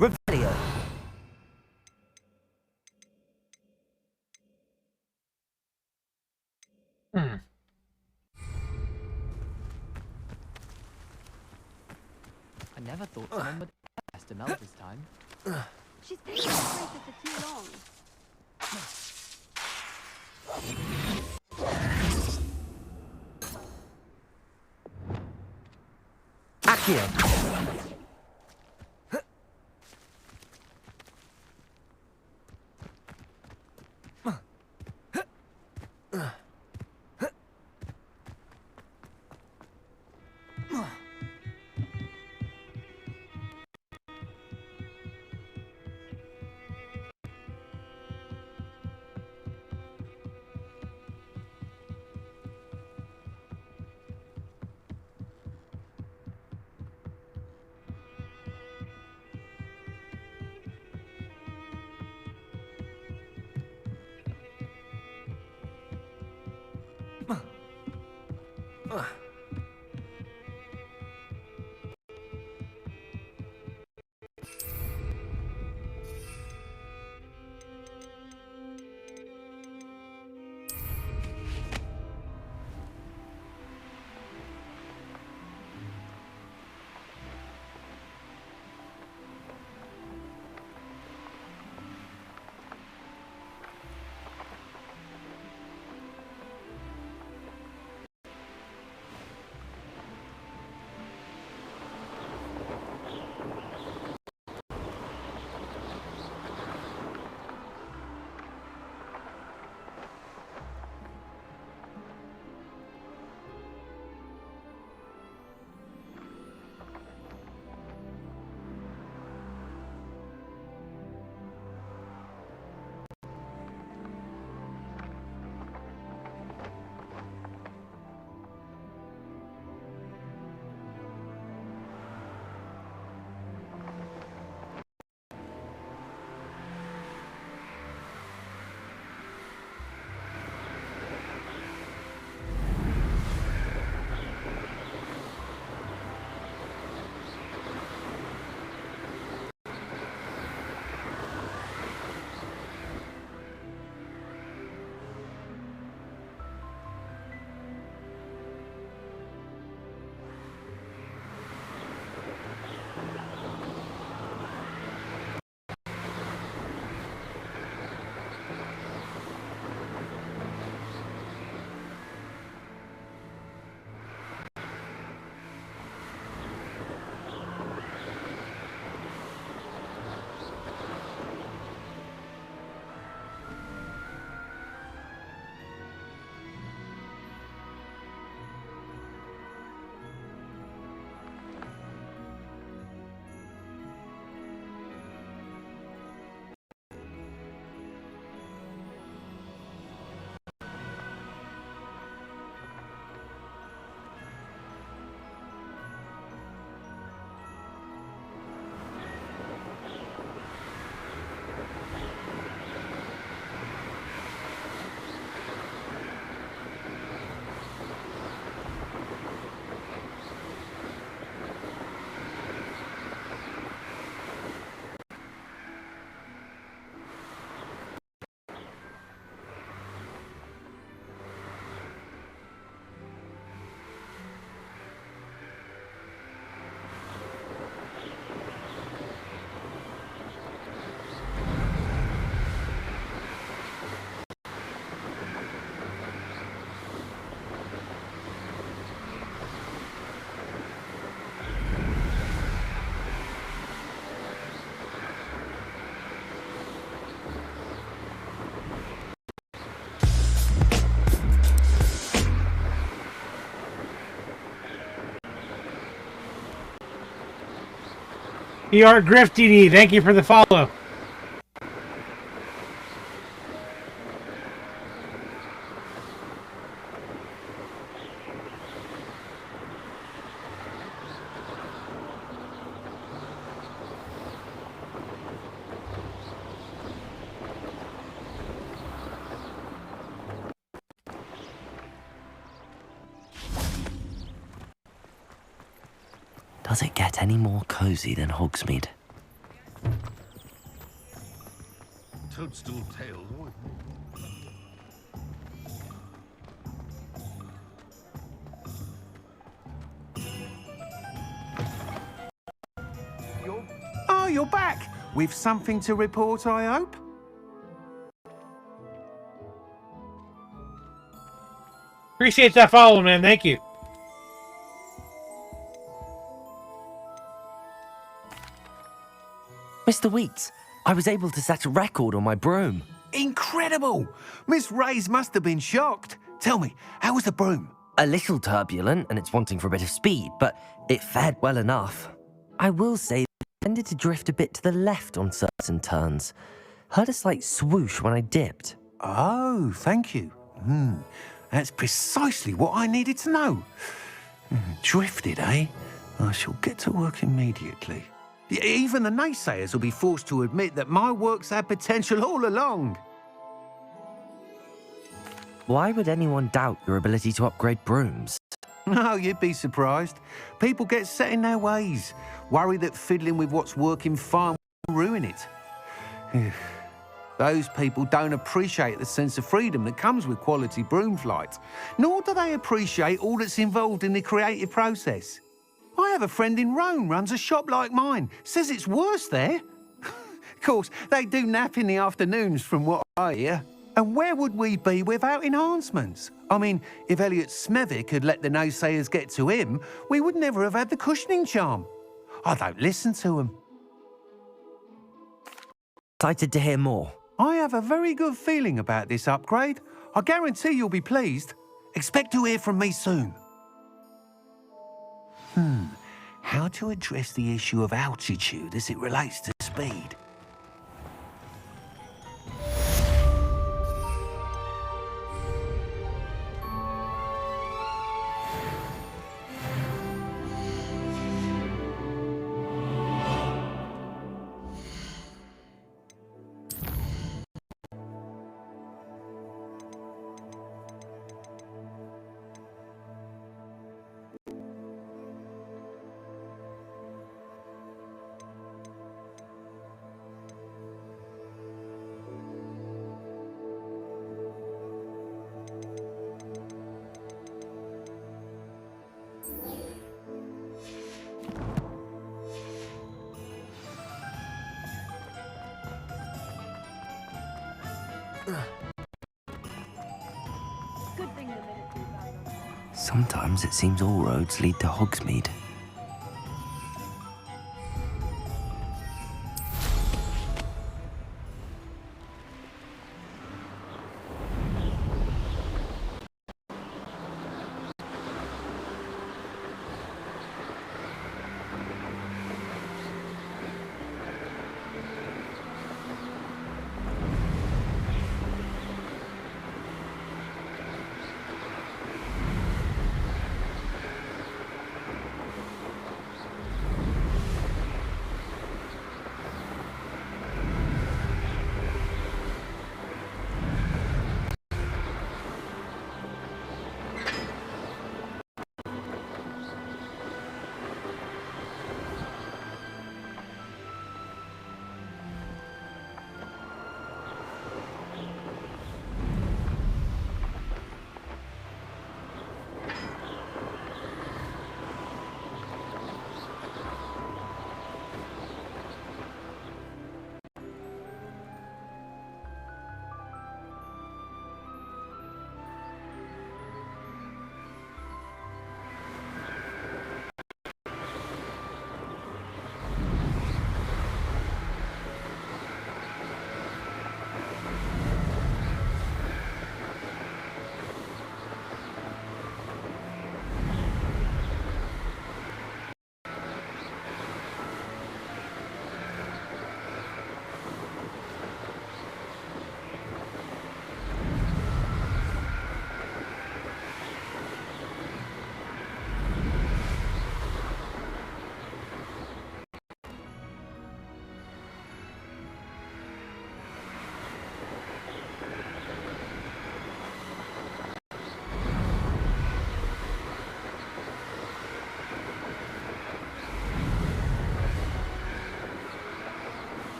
Revelio. I never thought someone would test a melt this time. She's been in the for too long. Accio. Grifty, thank you for the follow. Does it get any more cozy than Hogsmeade? Toadstool tails. Oh, you're back! With something to report, I hope? Appreciate that follow, man. Thank you. Mr. Wheats, I was able to set a record on my broom. Incredible! Miss Ray's must have been shocked. Tell me, how was the broom? A little turbulent, and it's wanting for a bit of speed, but it fared well enough. I will say, it tended to drift a bit to the left on certain turns. Heard a slight swoosh when I dipped. Oh, thank you. That's precisely what I needed to know. Drifted, eh? I shall get to work immediately. Even the naysayers will be forced to admit that my work's had potential all along. Why would anyone doubt your ability to upgrade brooms? No, you'd be surprised. People get set in their ways, worry that fiddling with what's working fine will ruin it. Those people don't appreciate the sense of freedom that comes with quality broom flight, nor do they appreciate all that's involved in the creative process. I have a friend in Rome runs a shop like mine, says it's worse there. Of course, they do nap in the afternoons from what I hear. And where would we be without enhancements? I mean, if Elliot Smethwick had let the naysayers get to him, we would never have had the cushioning charm. I don't listen to them. Excited to hear more. I have a very good feeling about this upgrade. I guarantee you'll be pleased. Expect to hear from me soon. How to address the issue of altitude as it relates to speed? Sometimes it seems all roads lead to Hogsmeade.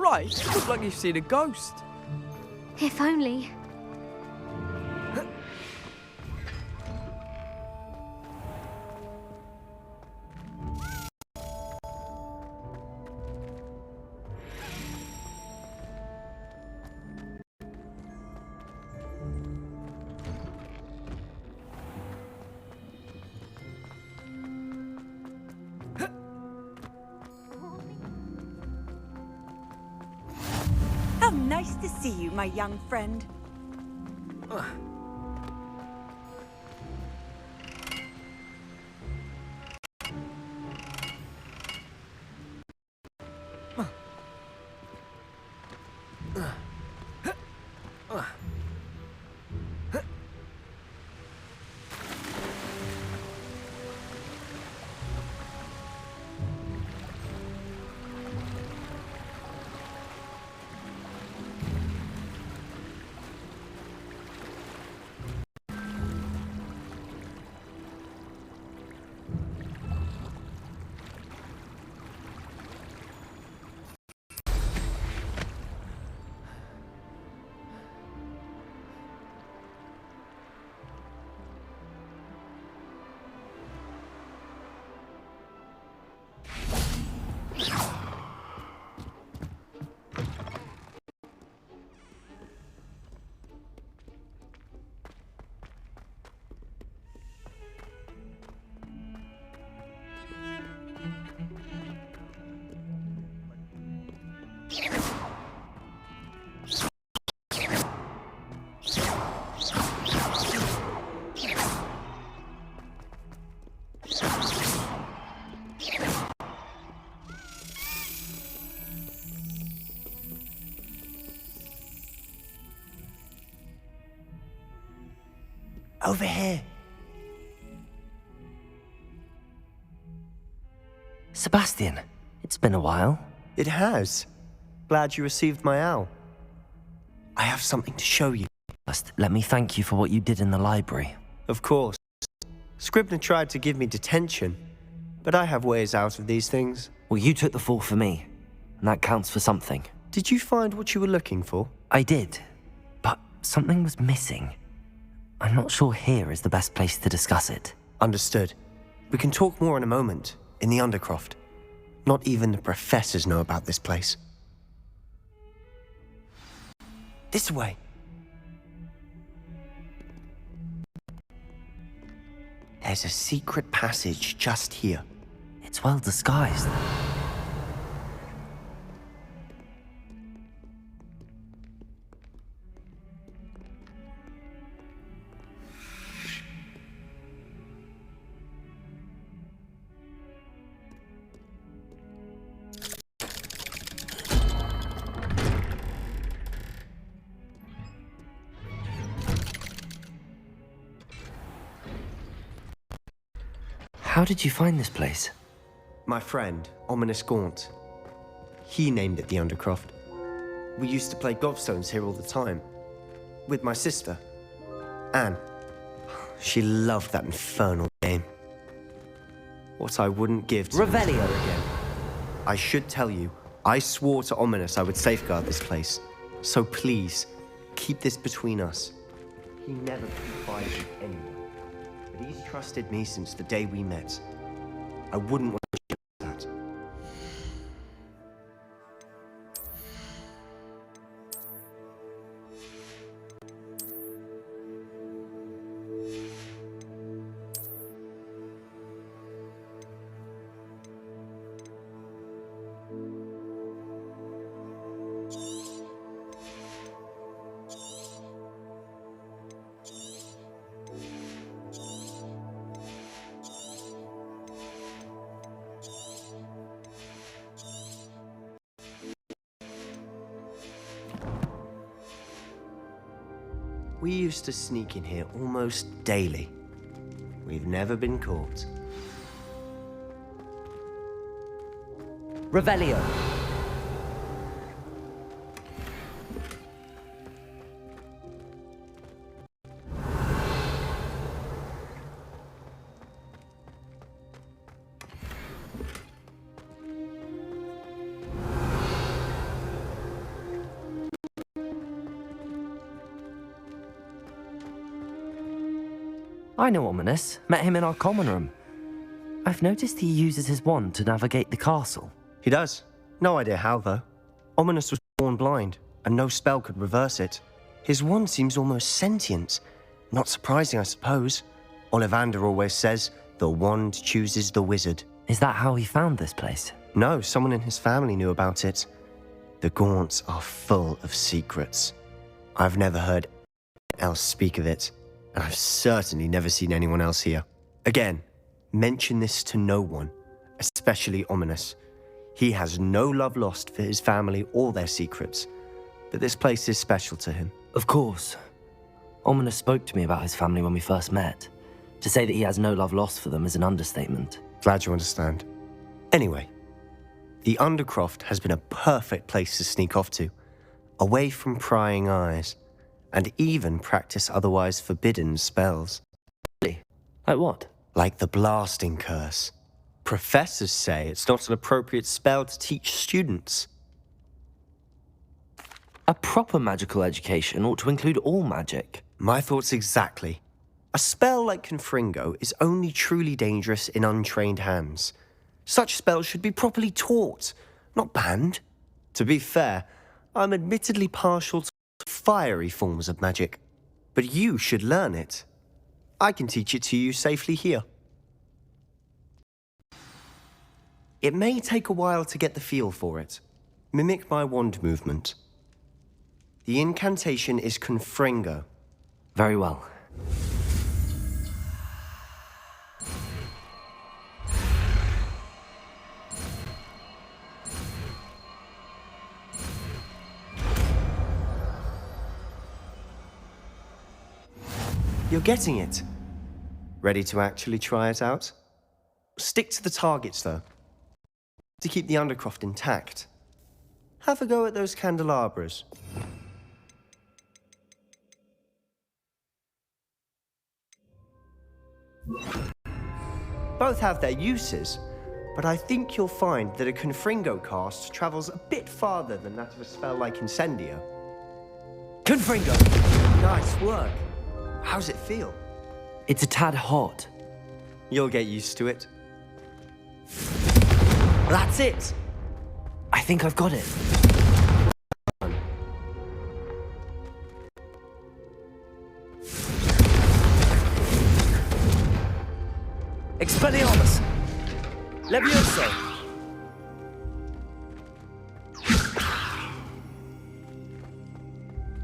alright? You look like you've seen a ghost. If only. How nice to see you, my young friend. Over here. Sebastian, it's been a while. It has. Glad you received my owl. I have something to show you. First, let me thank you for what you did in the library. Of course. Scribner tried to give me detention, but I have ways out of these things. Well, you took the fall for me, and that counts for something. Did you find what you were looking for? I did, but something was missing. I'm not sure here is the best place to discuss it. Understood. We can talk more in a moment, in the Undercroft. Not even the professors know about this place. This way. There's a secret passage just here. It's well disguised. How did you find this place? My friend, Ominous Gaunt. He named it the Undercroft. We used to play gobstones here all the time. With my sister, Anne. She loved that infernal game. What I wouldn't give to... Revelio again. I should tell you, I swore to Ominous I would safeguard this place. So please, keep this between us. He never confided in anyone. But he's trusted me since the day we met. I wouldn't want to change that. We used to sneak in here almost daily. We've never been caught. Revelio. I know Ominous. Met him in our common room. I've noticed he uses his wand to navigate the castle. He does. No idea how, though. Ominous was born blind, and no spell could reverse it. His wand seems almost sentient. Not surprising, I suppose. Ollivander always says, the wand chooses the wizard. Is that how he found this place? No, someone in his family knew about it. The Gaunts are full of secrets. I've never heard anyone else speak of it, and I've certainly never seen anyone else here. Again, mention this to no one, especially Ominous. He has no love lost for his family or their secrets, but this place is special to him. Of course. Ominous spoke to me about his family when we first met. To say that he has no love lost for them is an understatement. Glad you understand. Anyway, the Undercroft has been a perfect place to sneak off to, away from prying eyes, and even practice otherwise forbidden spells. Really? Like what? Like the blasting curse. Professors say it's not an appropriate spell to teach students. A proper magical education ought to include all magic. My thoughts exactly. A spell like Confringo is only truly dangerous in untrained hands. Such spells should be properly taught, not banned. To be fair, I'm admittedly partial to fiery forms of magic, but you should learn it. I can teach it to you safely here. It may take a while to get the feel for it. Mimic my wand movement. The incantation is Confringo. Very well. You're getting it. Ready to actually try it out? Stick to the targets, though, to keep the Undercroft intact. Have a go at those candelabras. Both have their uses, but I think you'll find that a Confringo cast travels a bit farther than that of a spell like Incendio. Confringo! Nice work. How's it feel? It's a tad hot. You'll get used to it. That's it! I think I've got it. Expelliarmus! Levioso!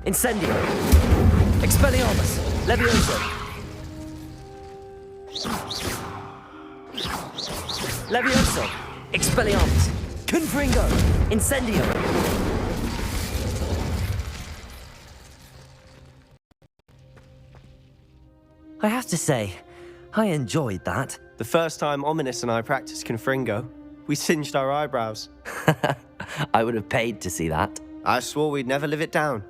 Incendio! Expelliarmus! Levioso! Levioso! Expelliarmus! Confringo! Incendio! I have to say, I enjoyed that. The first time Ominous and I practiced Confringo, we singed our eyebrows. I would have paid to see that. I swore we'd never live it down.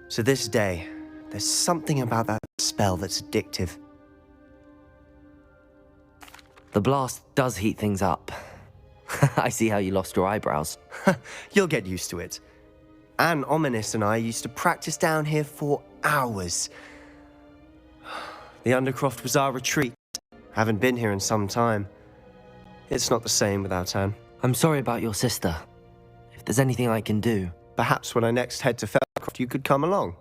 To this day, there's something about that spell that's addictive. The blast does heat things up. I see how you lost your eyebrows. You'll get used to it. Anne, Ominous and I used to practice down here for hours. The Undercroft was our retreat. Haven't been here in some time. It's not the same without Anne. I'm sorry about your sister. If there's anything I can do... Perhaps when I next head to Felcroft, you could come along.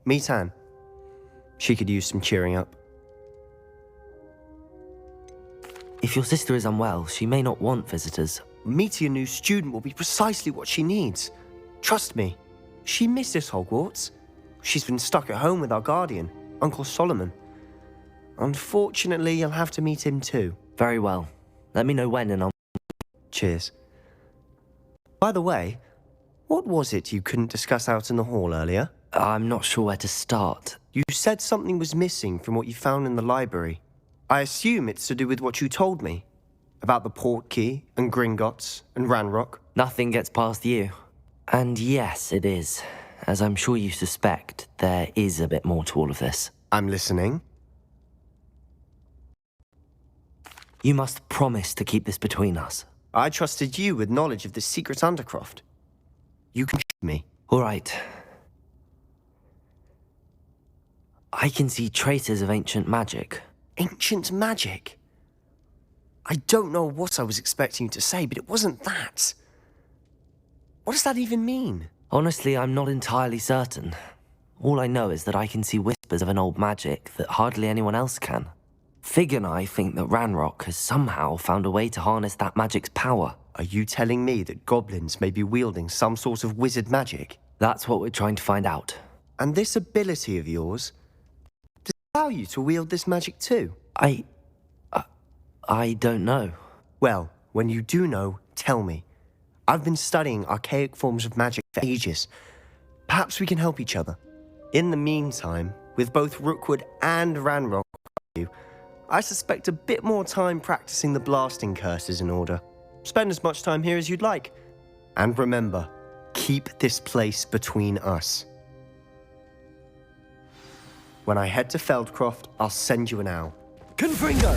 Meet Anne. She could use some cheering up. If your sister is unwell, she may not want visitors. Meeting a new student will be precisely what she needs. Trust me. She misses Hogwarts. She's been stuck at home with our guardian, Uncle Solomon. Unfortunately, you'll have to meet him too. Very well. Let me know when and I'll... Cheers. By the way, what was it you couldn't discuss out in the hall earlier? I'm not sure where to start. You said something was missing from what you found in the library. I assume it's to do with what you told me. About the Portkey, and Gringotts, and Ranrock. Nothing gets past you. And yes, it is. As I'm sure you suspect, there is a bit more to all of this. I'm listening. You must promise to keep this between us. I trusted you with knowledge of the secret Undercroft. You can trust me. All right. I can see traces of ancient magic. Ancient magic? I don't know what I was expecting you to say, but it wasn't that. What does that even mean? Honestly, I'm not entirely certain. All I know is that I can see whispers of an old magic that hardly anyone else can. Fig and I think that Ranrock has somehow found a way to harness that magic's power. Are you telling me that goblins may be wielding some sort of wizard magic? That's what we're trying to find out. And this ability of yours, does it allow you to wield this magic too? I don't know. Well, when you do know, tell me. I've been studying archaic forms of magic for ages. Perhaps we can help each other. In the meantime, with both Rookwood and Ranrock, I suspect a bit more time practicing the blasting curse is in order. Spend as much time here as you'd like. And remember, keep this place between us. When I head to Feldcroft, I'll send you an owl. Confringo!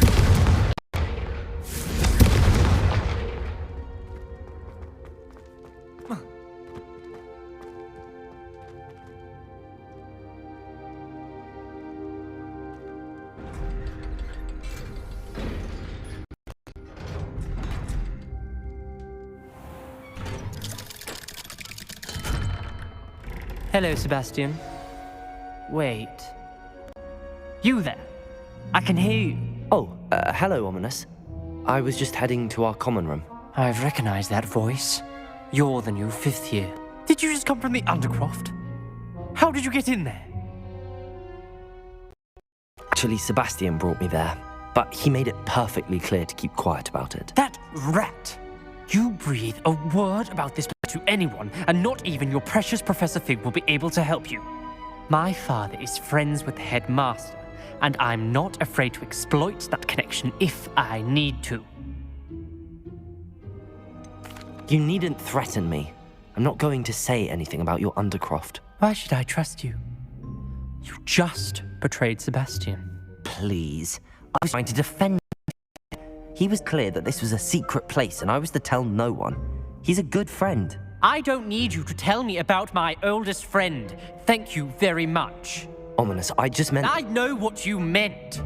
Hello, Sebastian. Wait. You there? I can hear you. Oh, hello, Ominous. I was just heading to our common room. I've recognized that voice. You're the new 5th year. Did you just come from the Undercroft? How did you get in there? Actually, Sebastian brought me there, but he made it perfectly clear to keep quiet about it. That rat! You breathe a word about this to anyone, and not even your precious Professor Fig will be able to help you. My father is friends with the headmaster, and I'm not afraid to exploit that connection if I need to. You needn't threaten me. I'm not going to say anything about your Undercroft. Why should I trust you? You just betrayed Sebastian. Please. I was trying to defend him. He was clear that this was a secret place, and I was to tell no one. He's a good friend. I don't need you to tell me about my oldest friend. Thank you very much. Ominous, I just meant... I know what you meant.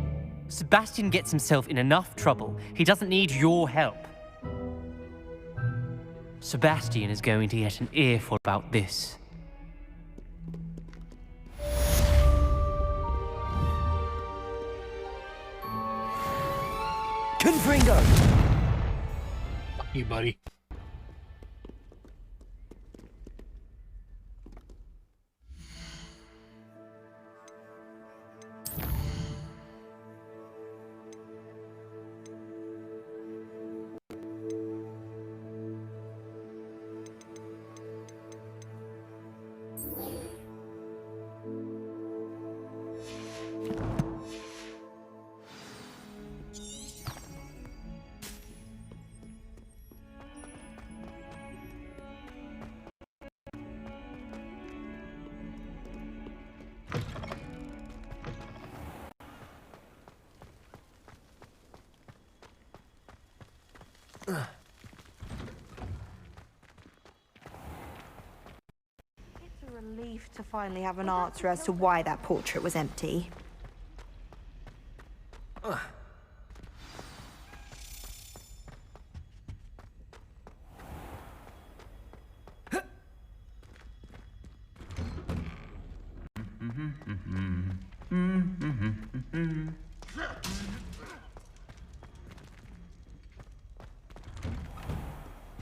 Sebastian gets himself in enough trouble. He doesn't need your help. Sebastian is going to get an earful about this. Confringo! Fuck you, buddy. It's a relief to finally have an answer as to why that portrait was empty.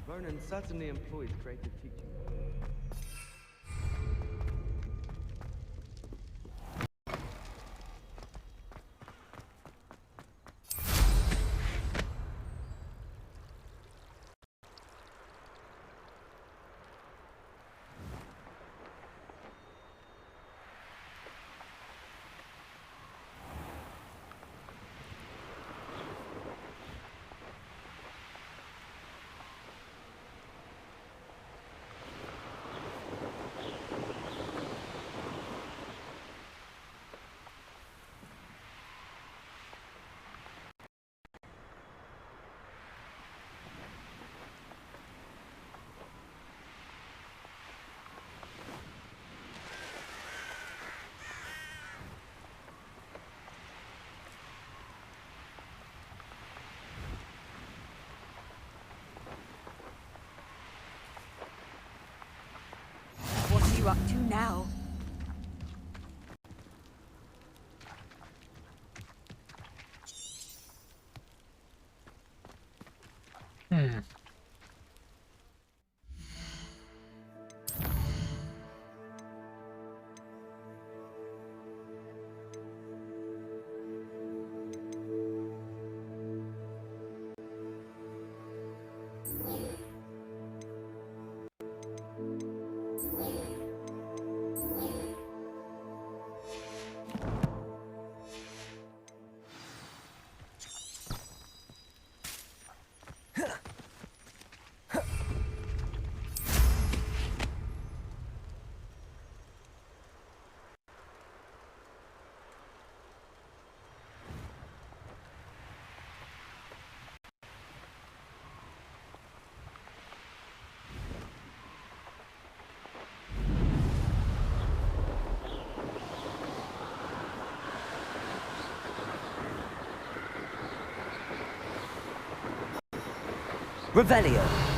Vernon certainly employs creative teaching. you up to now? Revelio.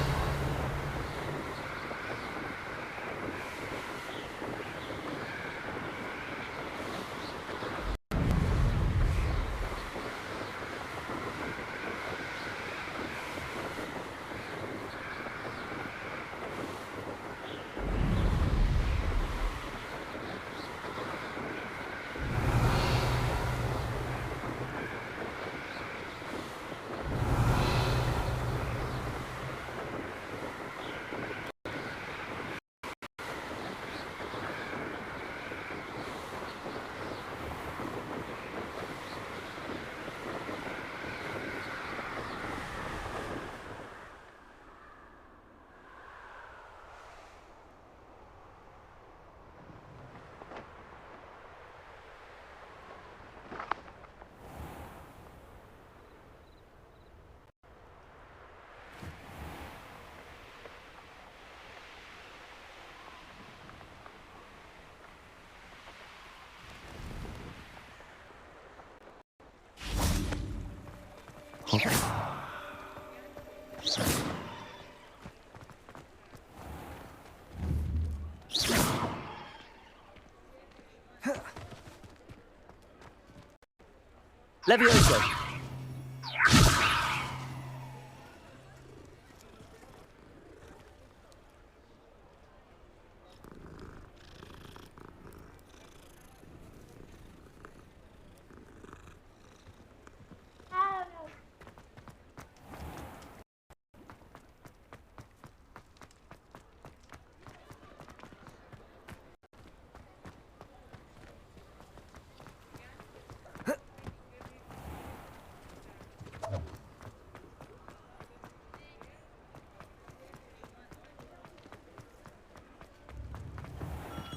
Levioso.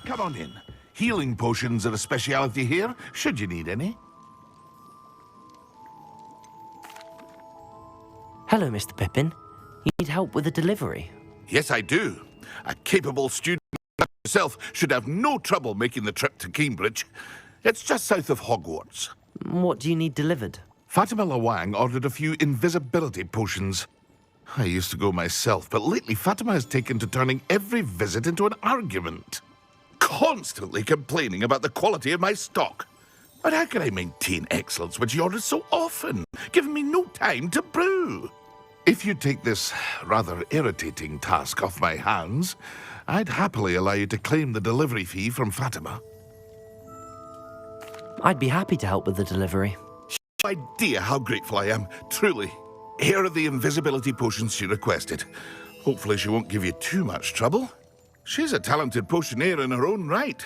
Come on in. Healing potions are a speciality here, should you need any. Hello, Mr. Pippin. You need help with a delivery? Yes, I do. A capable student like yourself should have no trouble making the trip to Cambridge. It's just south of Hogwarts. What do you need delivered? Fatima Lawang ordered a few invisibility potions. I used to go myself, but lately Fatima has taken to turning every visit into an argument. Constantly complaining about the quality of my stock. But how can I maintain excellence when she orders so often, giving me no time to brew? If you take this rather irritating task off my hands, I'd happily allow you to claim the delivery fee from Fatima. I'd be happy to help with the delivery. No idea how grateful I am, truly. Here are the invisibility potions she requested. Hopefully she won't give you too much trouble. She's a talented potioneer in her own right.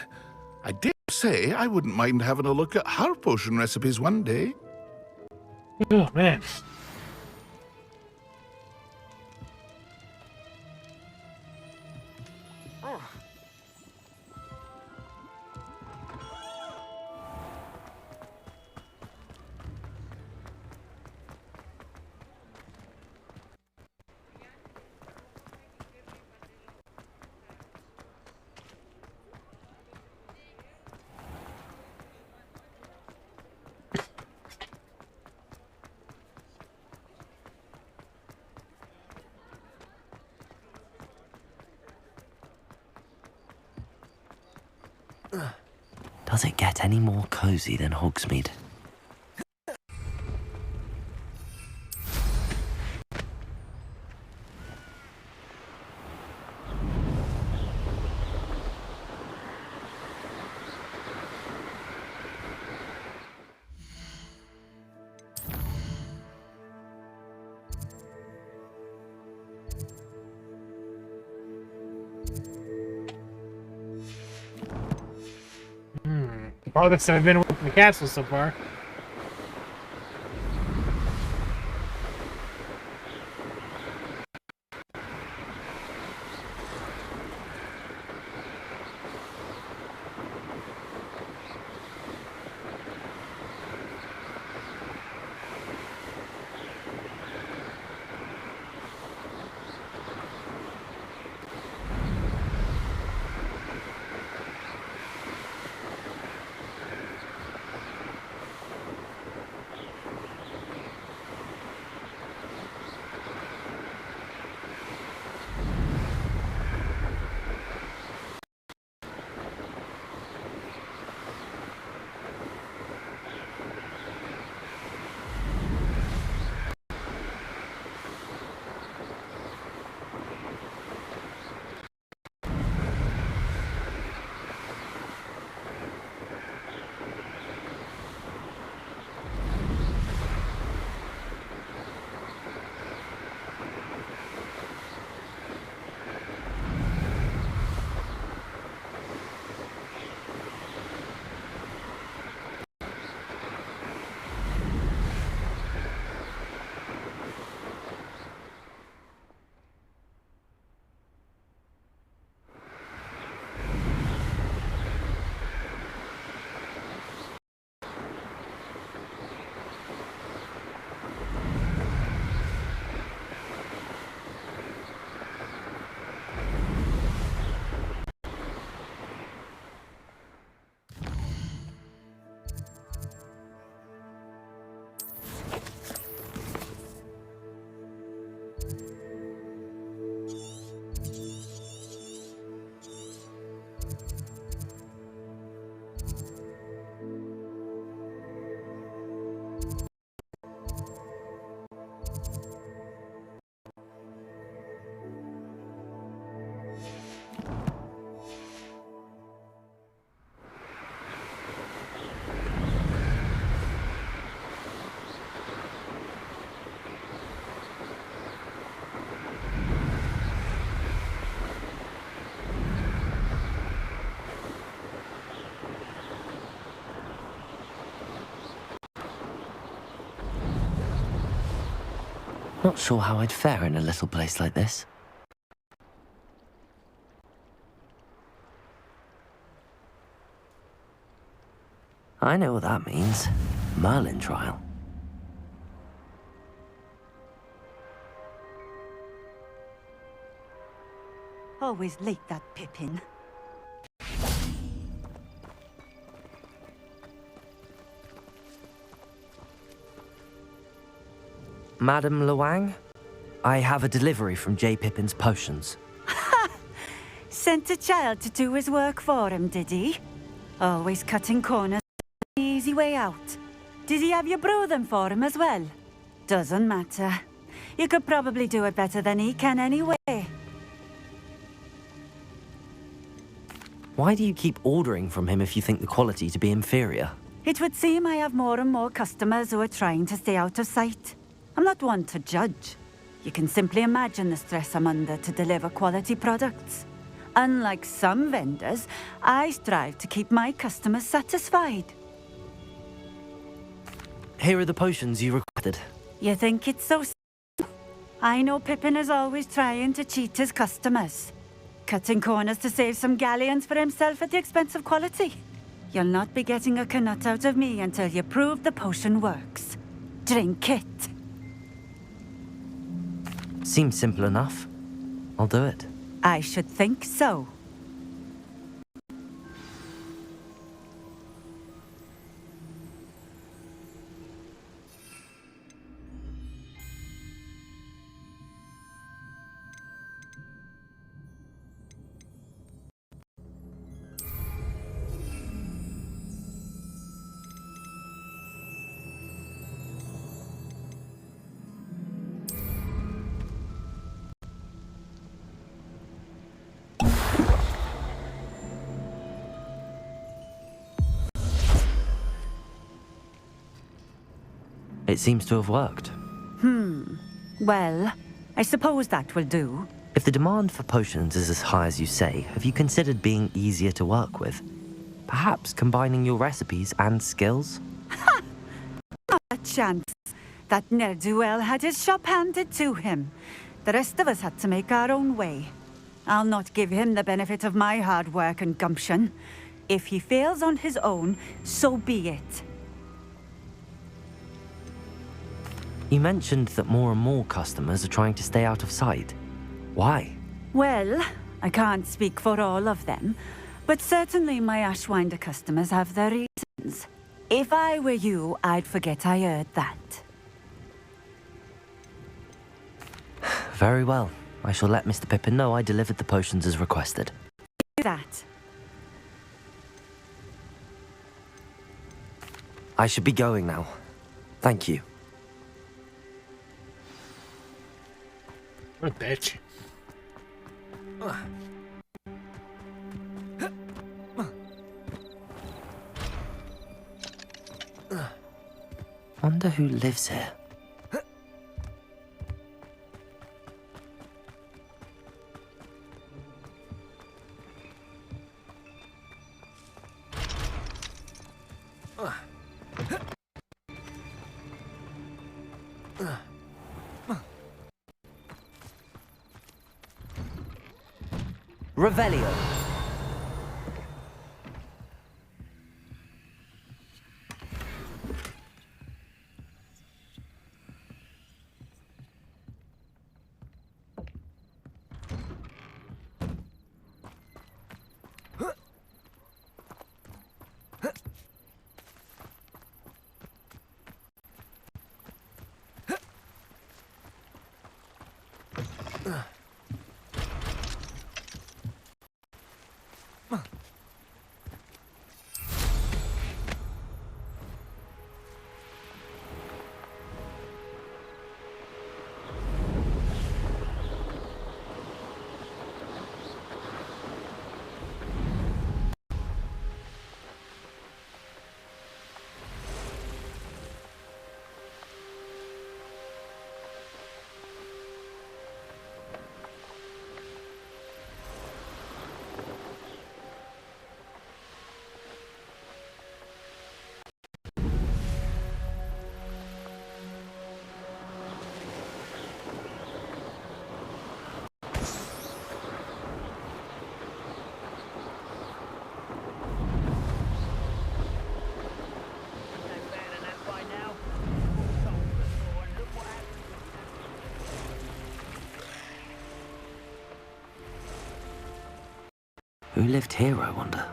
I dare say I wouldn't mind having a look at her potion recipes one day. Oh, man. Does it get any more cozy than Hogsmeade? Farthest I've been away from the castle so far. Not sure how I'd fare in a little place like this. I know what that means. Merlin trial. Always like that Pippin. Madam Luang, I have a delivery from J. Pippin's potions. Sent a child to do his work for him, did he? Always cutting corners, the easy way out. Did he have you brew them for him as well? Doesn't matter. You could probably do it better than he can anyway. Why do you keep ordering from him if you think the quality to be inferior? It would seem I have more and more customers who are trying to stay out of sight. I'm not one to judge. You can simply imagine the stress I'm under to deliver quality products. Unlike some vendors, I strive to keep my customers satisfied. Here are the potions you requested. You think it's so simple? I know Pippin is always trying to cheat his customers. Cutting corners to save some galleons for himself at the expense of quality. You'll not be getting a canut out of me until you prove the potion works. Drink it. Seems simple enough. I'll do it. I should think so. It seems to have worked. Well, I suppose that will do. If the demand for potions is as high as you say, have you considered being easier to work with? Perhaps combining your recipes and skills? Not a chance. That ne'er-do-well had his shop handed to him. The rest of us had to make our own way. I'll not give him the benefit of my hard work and gumption. If he fails on his own, so be it. You mentioned that more and more customers are trying to stay out of sight. Why? Well, I can't speak for all of them, but certainly my Ashwinder customers have their reasons. If I were you, I'd forget I heard that. Very well. I shall let Mr. Pippin know I delivered the potions as requested. Do that. I should be going now. Thank you. What a bitch. Wonder who lives here. Revelio. Who lived here, I wonder?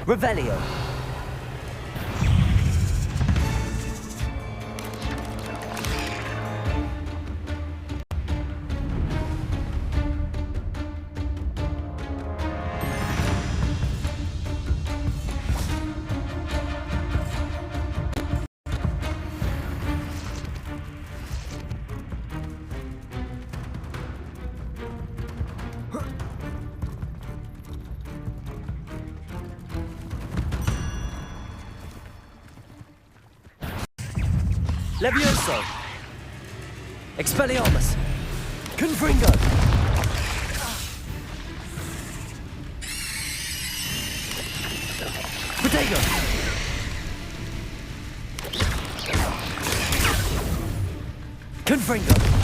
Revelio. Levioso! Expelliarmus! Confringo! Protego! Confringo!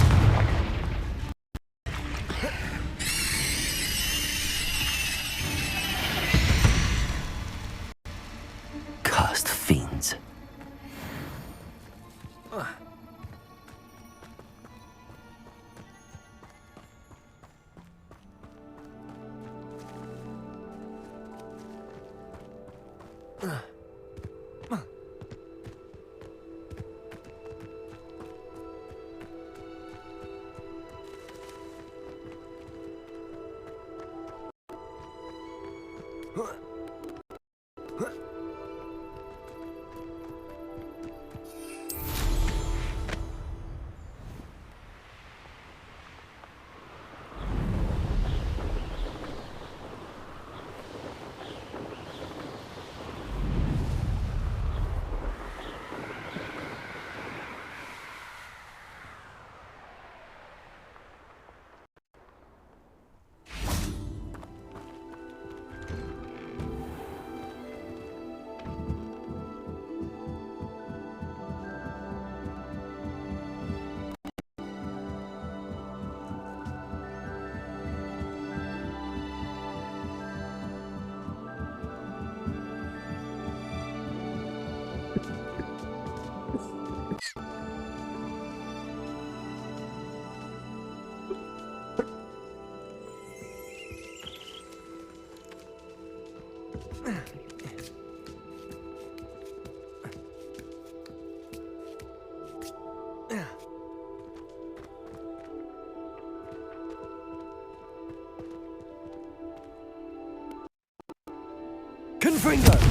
Confringo!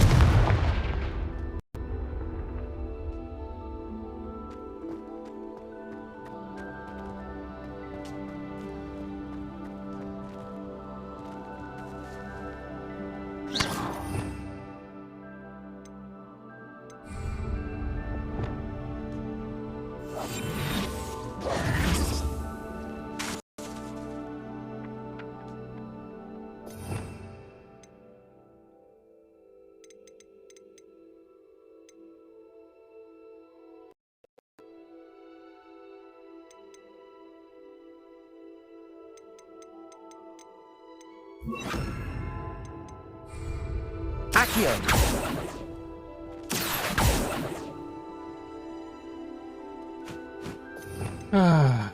Accio! Ah.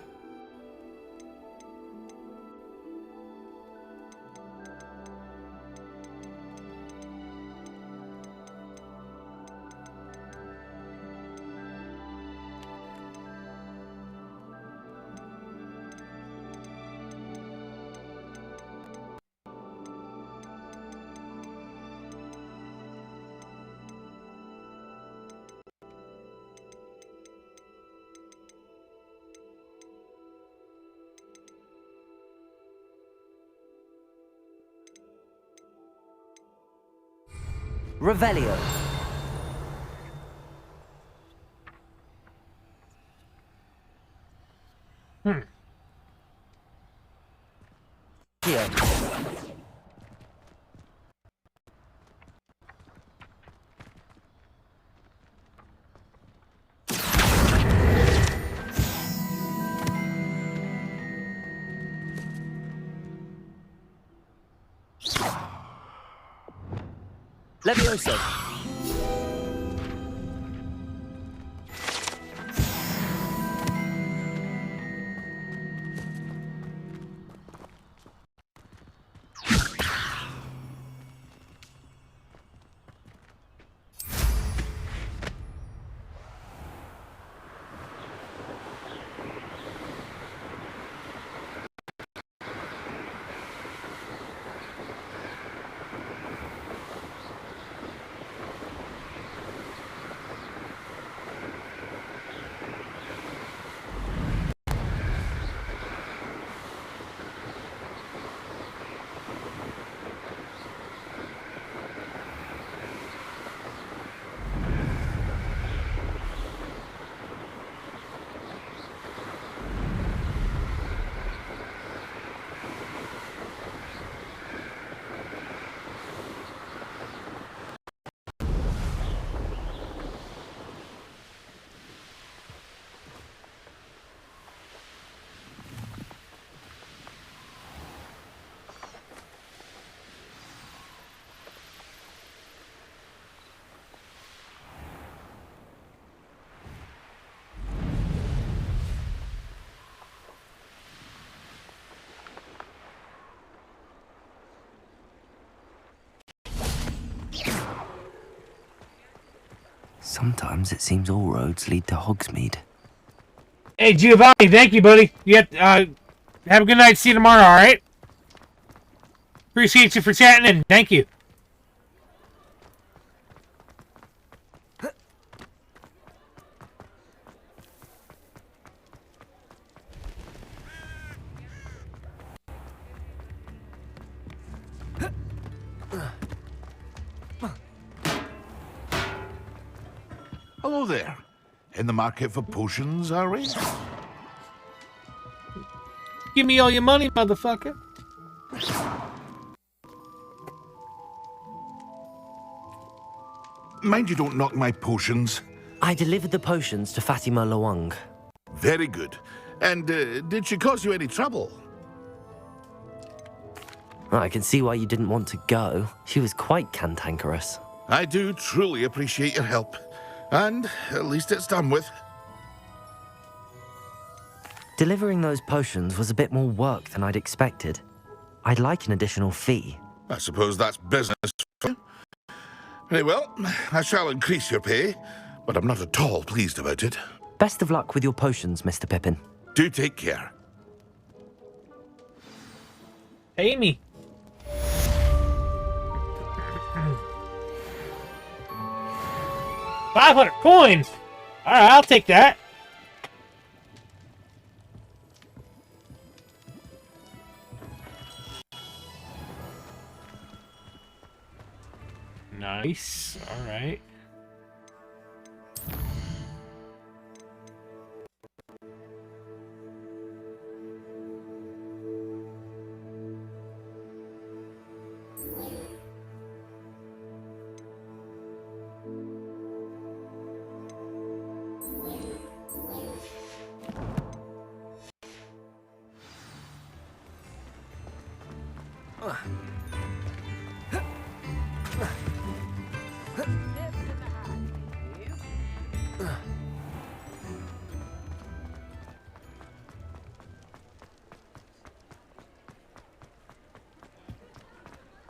Revelio. Here. Levioso. Sometimes it seems all roads lead to Hogsmeade. Hey, Giovanni, thank you, buddy. Have a good night. See you tomorrow, all right? Appreciate you for chatting in. Thank you. Hello there. In the market for potions, are we? Give me all your money, motherfucker. Mind you don't knock my potions. I delivered the potions to Fatima Lawang. Very good. And did she cause you any trouble? I can see why you didn't want to go. She was quite cantankerous. I do truly appreciate your help. And at least it's done with. Delivering those potions was a bit more work than I'd expected. I'd like an additional fee. I suppose that's business for you. Very well, I shall increase your pay, but I'm not at all pleased about it. Best of luck with your potions, Mr. Pippin. Do take care. Amy. 500 coins! Alright, I'll take that. Nice. Alright.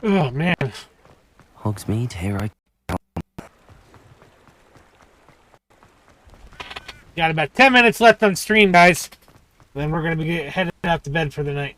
Oh, man. Hogsmeade, here I come. Got about 10 minutes left on stream, guys. Then we're going to be heading out to bed for the night.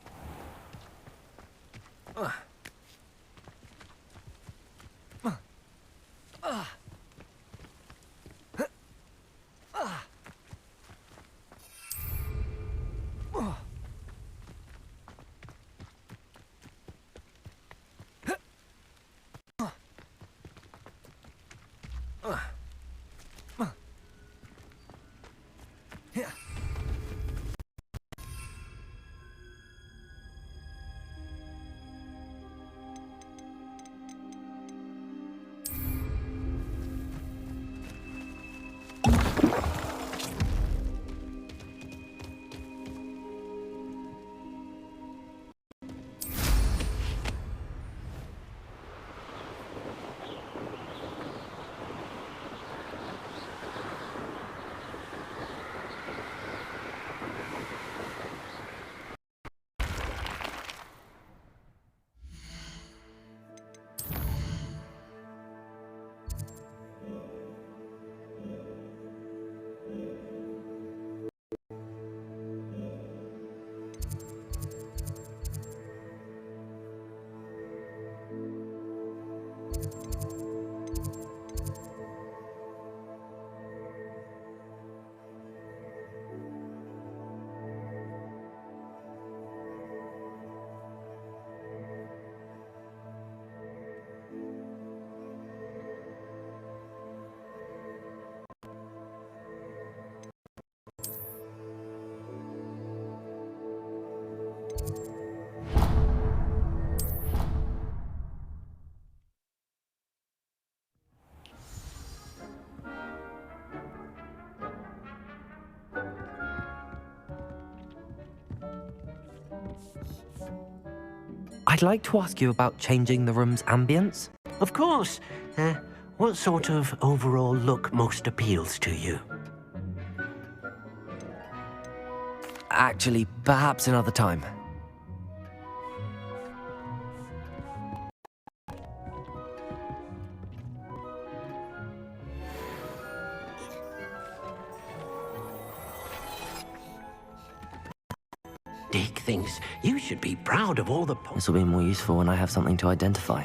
I'd like to ask you about changing the room's ambience. Of course. What sort of overall look most appeals to you? Actually, perhaps another time. Dick thinks you should be proud of all the... This will be more useful when I have something to identify.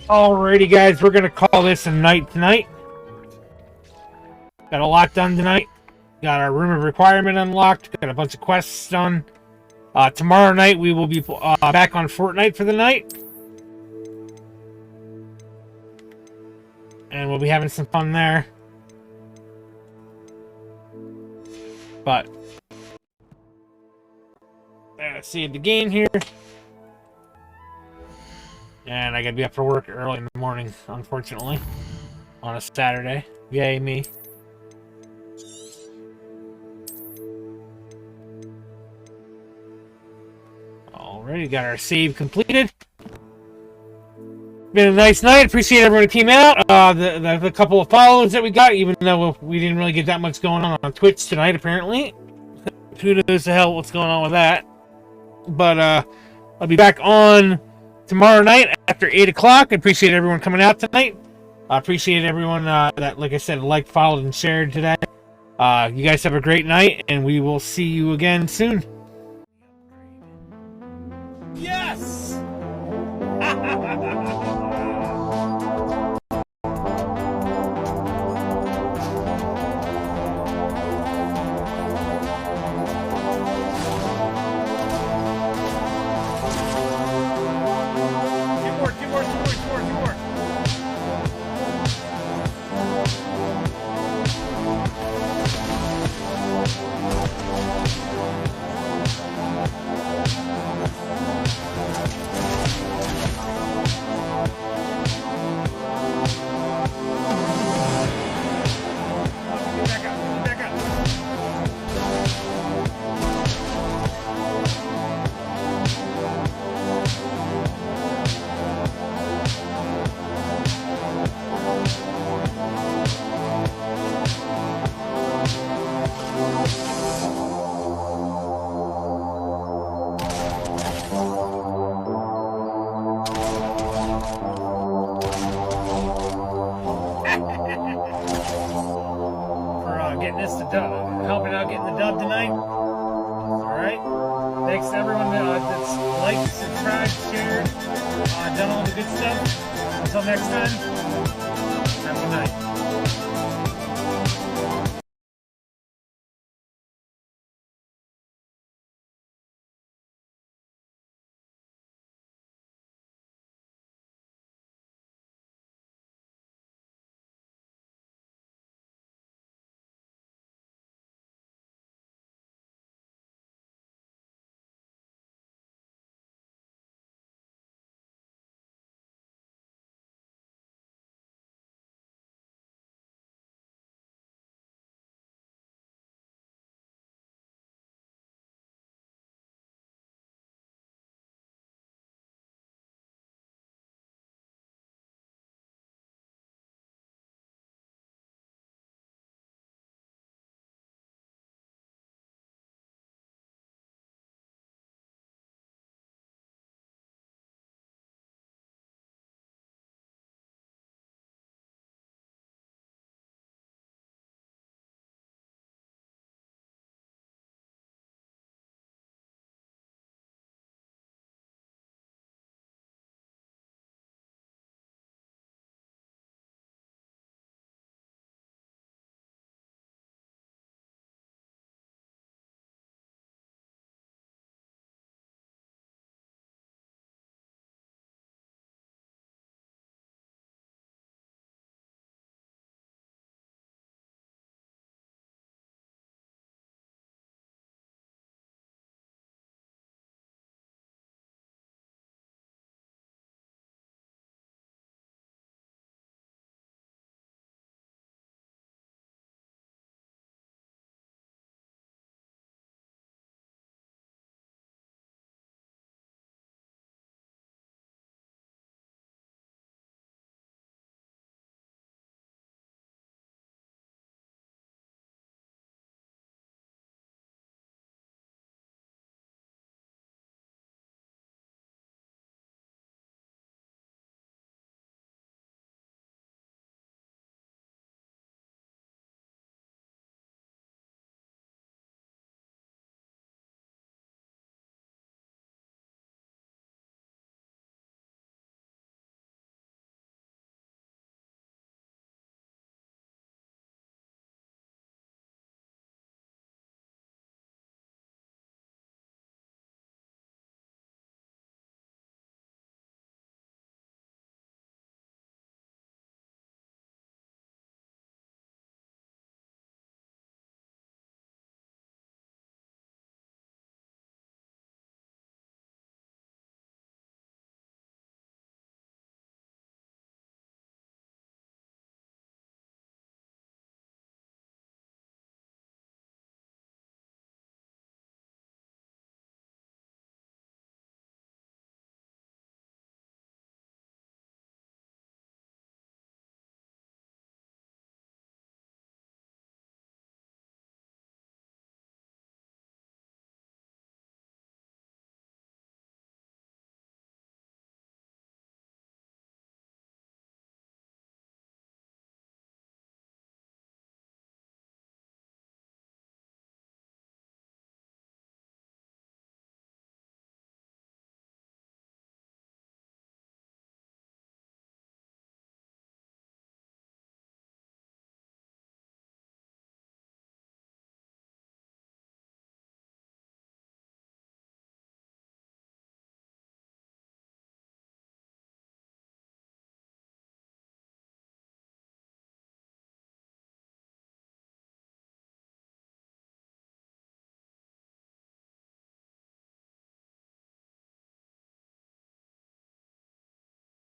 Alrighty, guys, we're gonna call this a night tonight. Got a lot done tonight. Got our room of requirement unlocked. Got a bunch of quests done. Tomorrow night we will be back on Fortnite for the night, and we'll be having some fun there. But save the game here. And I gotta be up for work early in the morning, unfortunately, on a Saturday. Yay, me. Alrighty, got our save completed. Been a nice night. Appreciate everyone who came out. The couple of follows that we got, even though we didn't really get that much going on Twitch tonight, apparently. Who knows the hell what's going on with that. But I'll be back on tomorrow night after 8 o'clock. I appreciate everyone coming out tonight. I appreciate everyone that, like I said, liked, followed, and shared today. You guys have a great night, and we will see you again soon. Yes! getting us the dub, helping out getting the dub tonight. Alright? Thanks to everyone that's liked, subscribed, shared, done all the good stuff. Until next time, have a good night.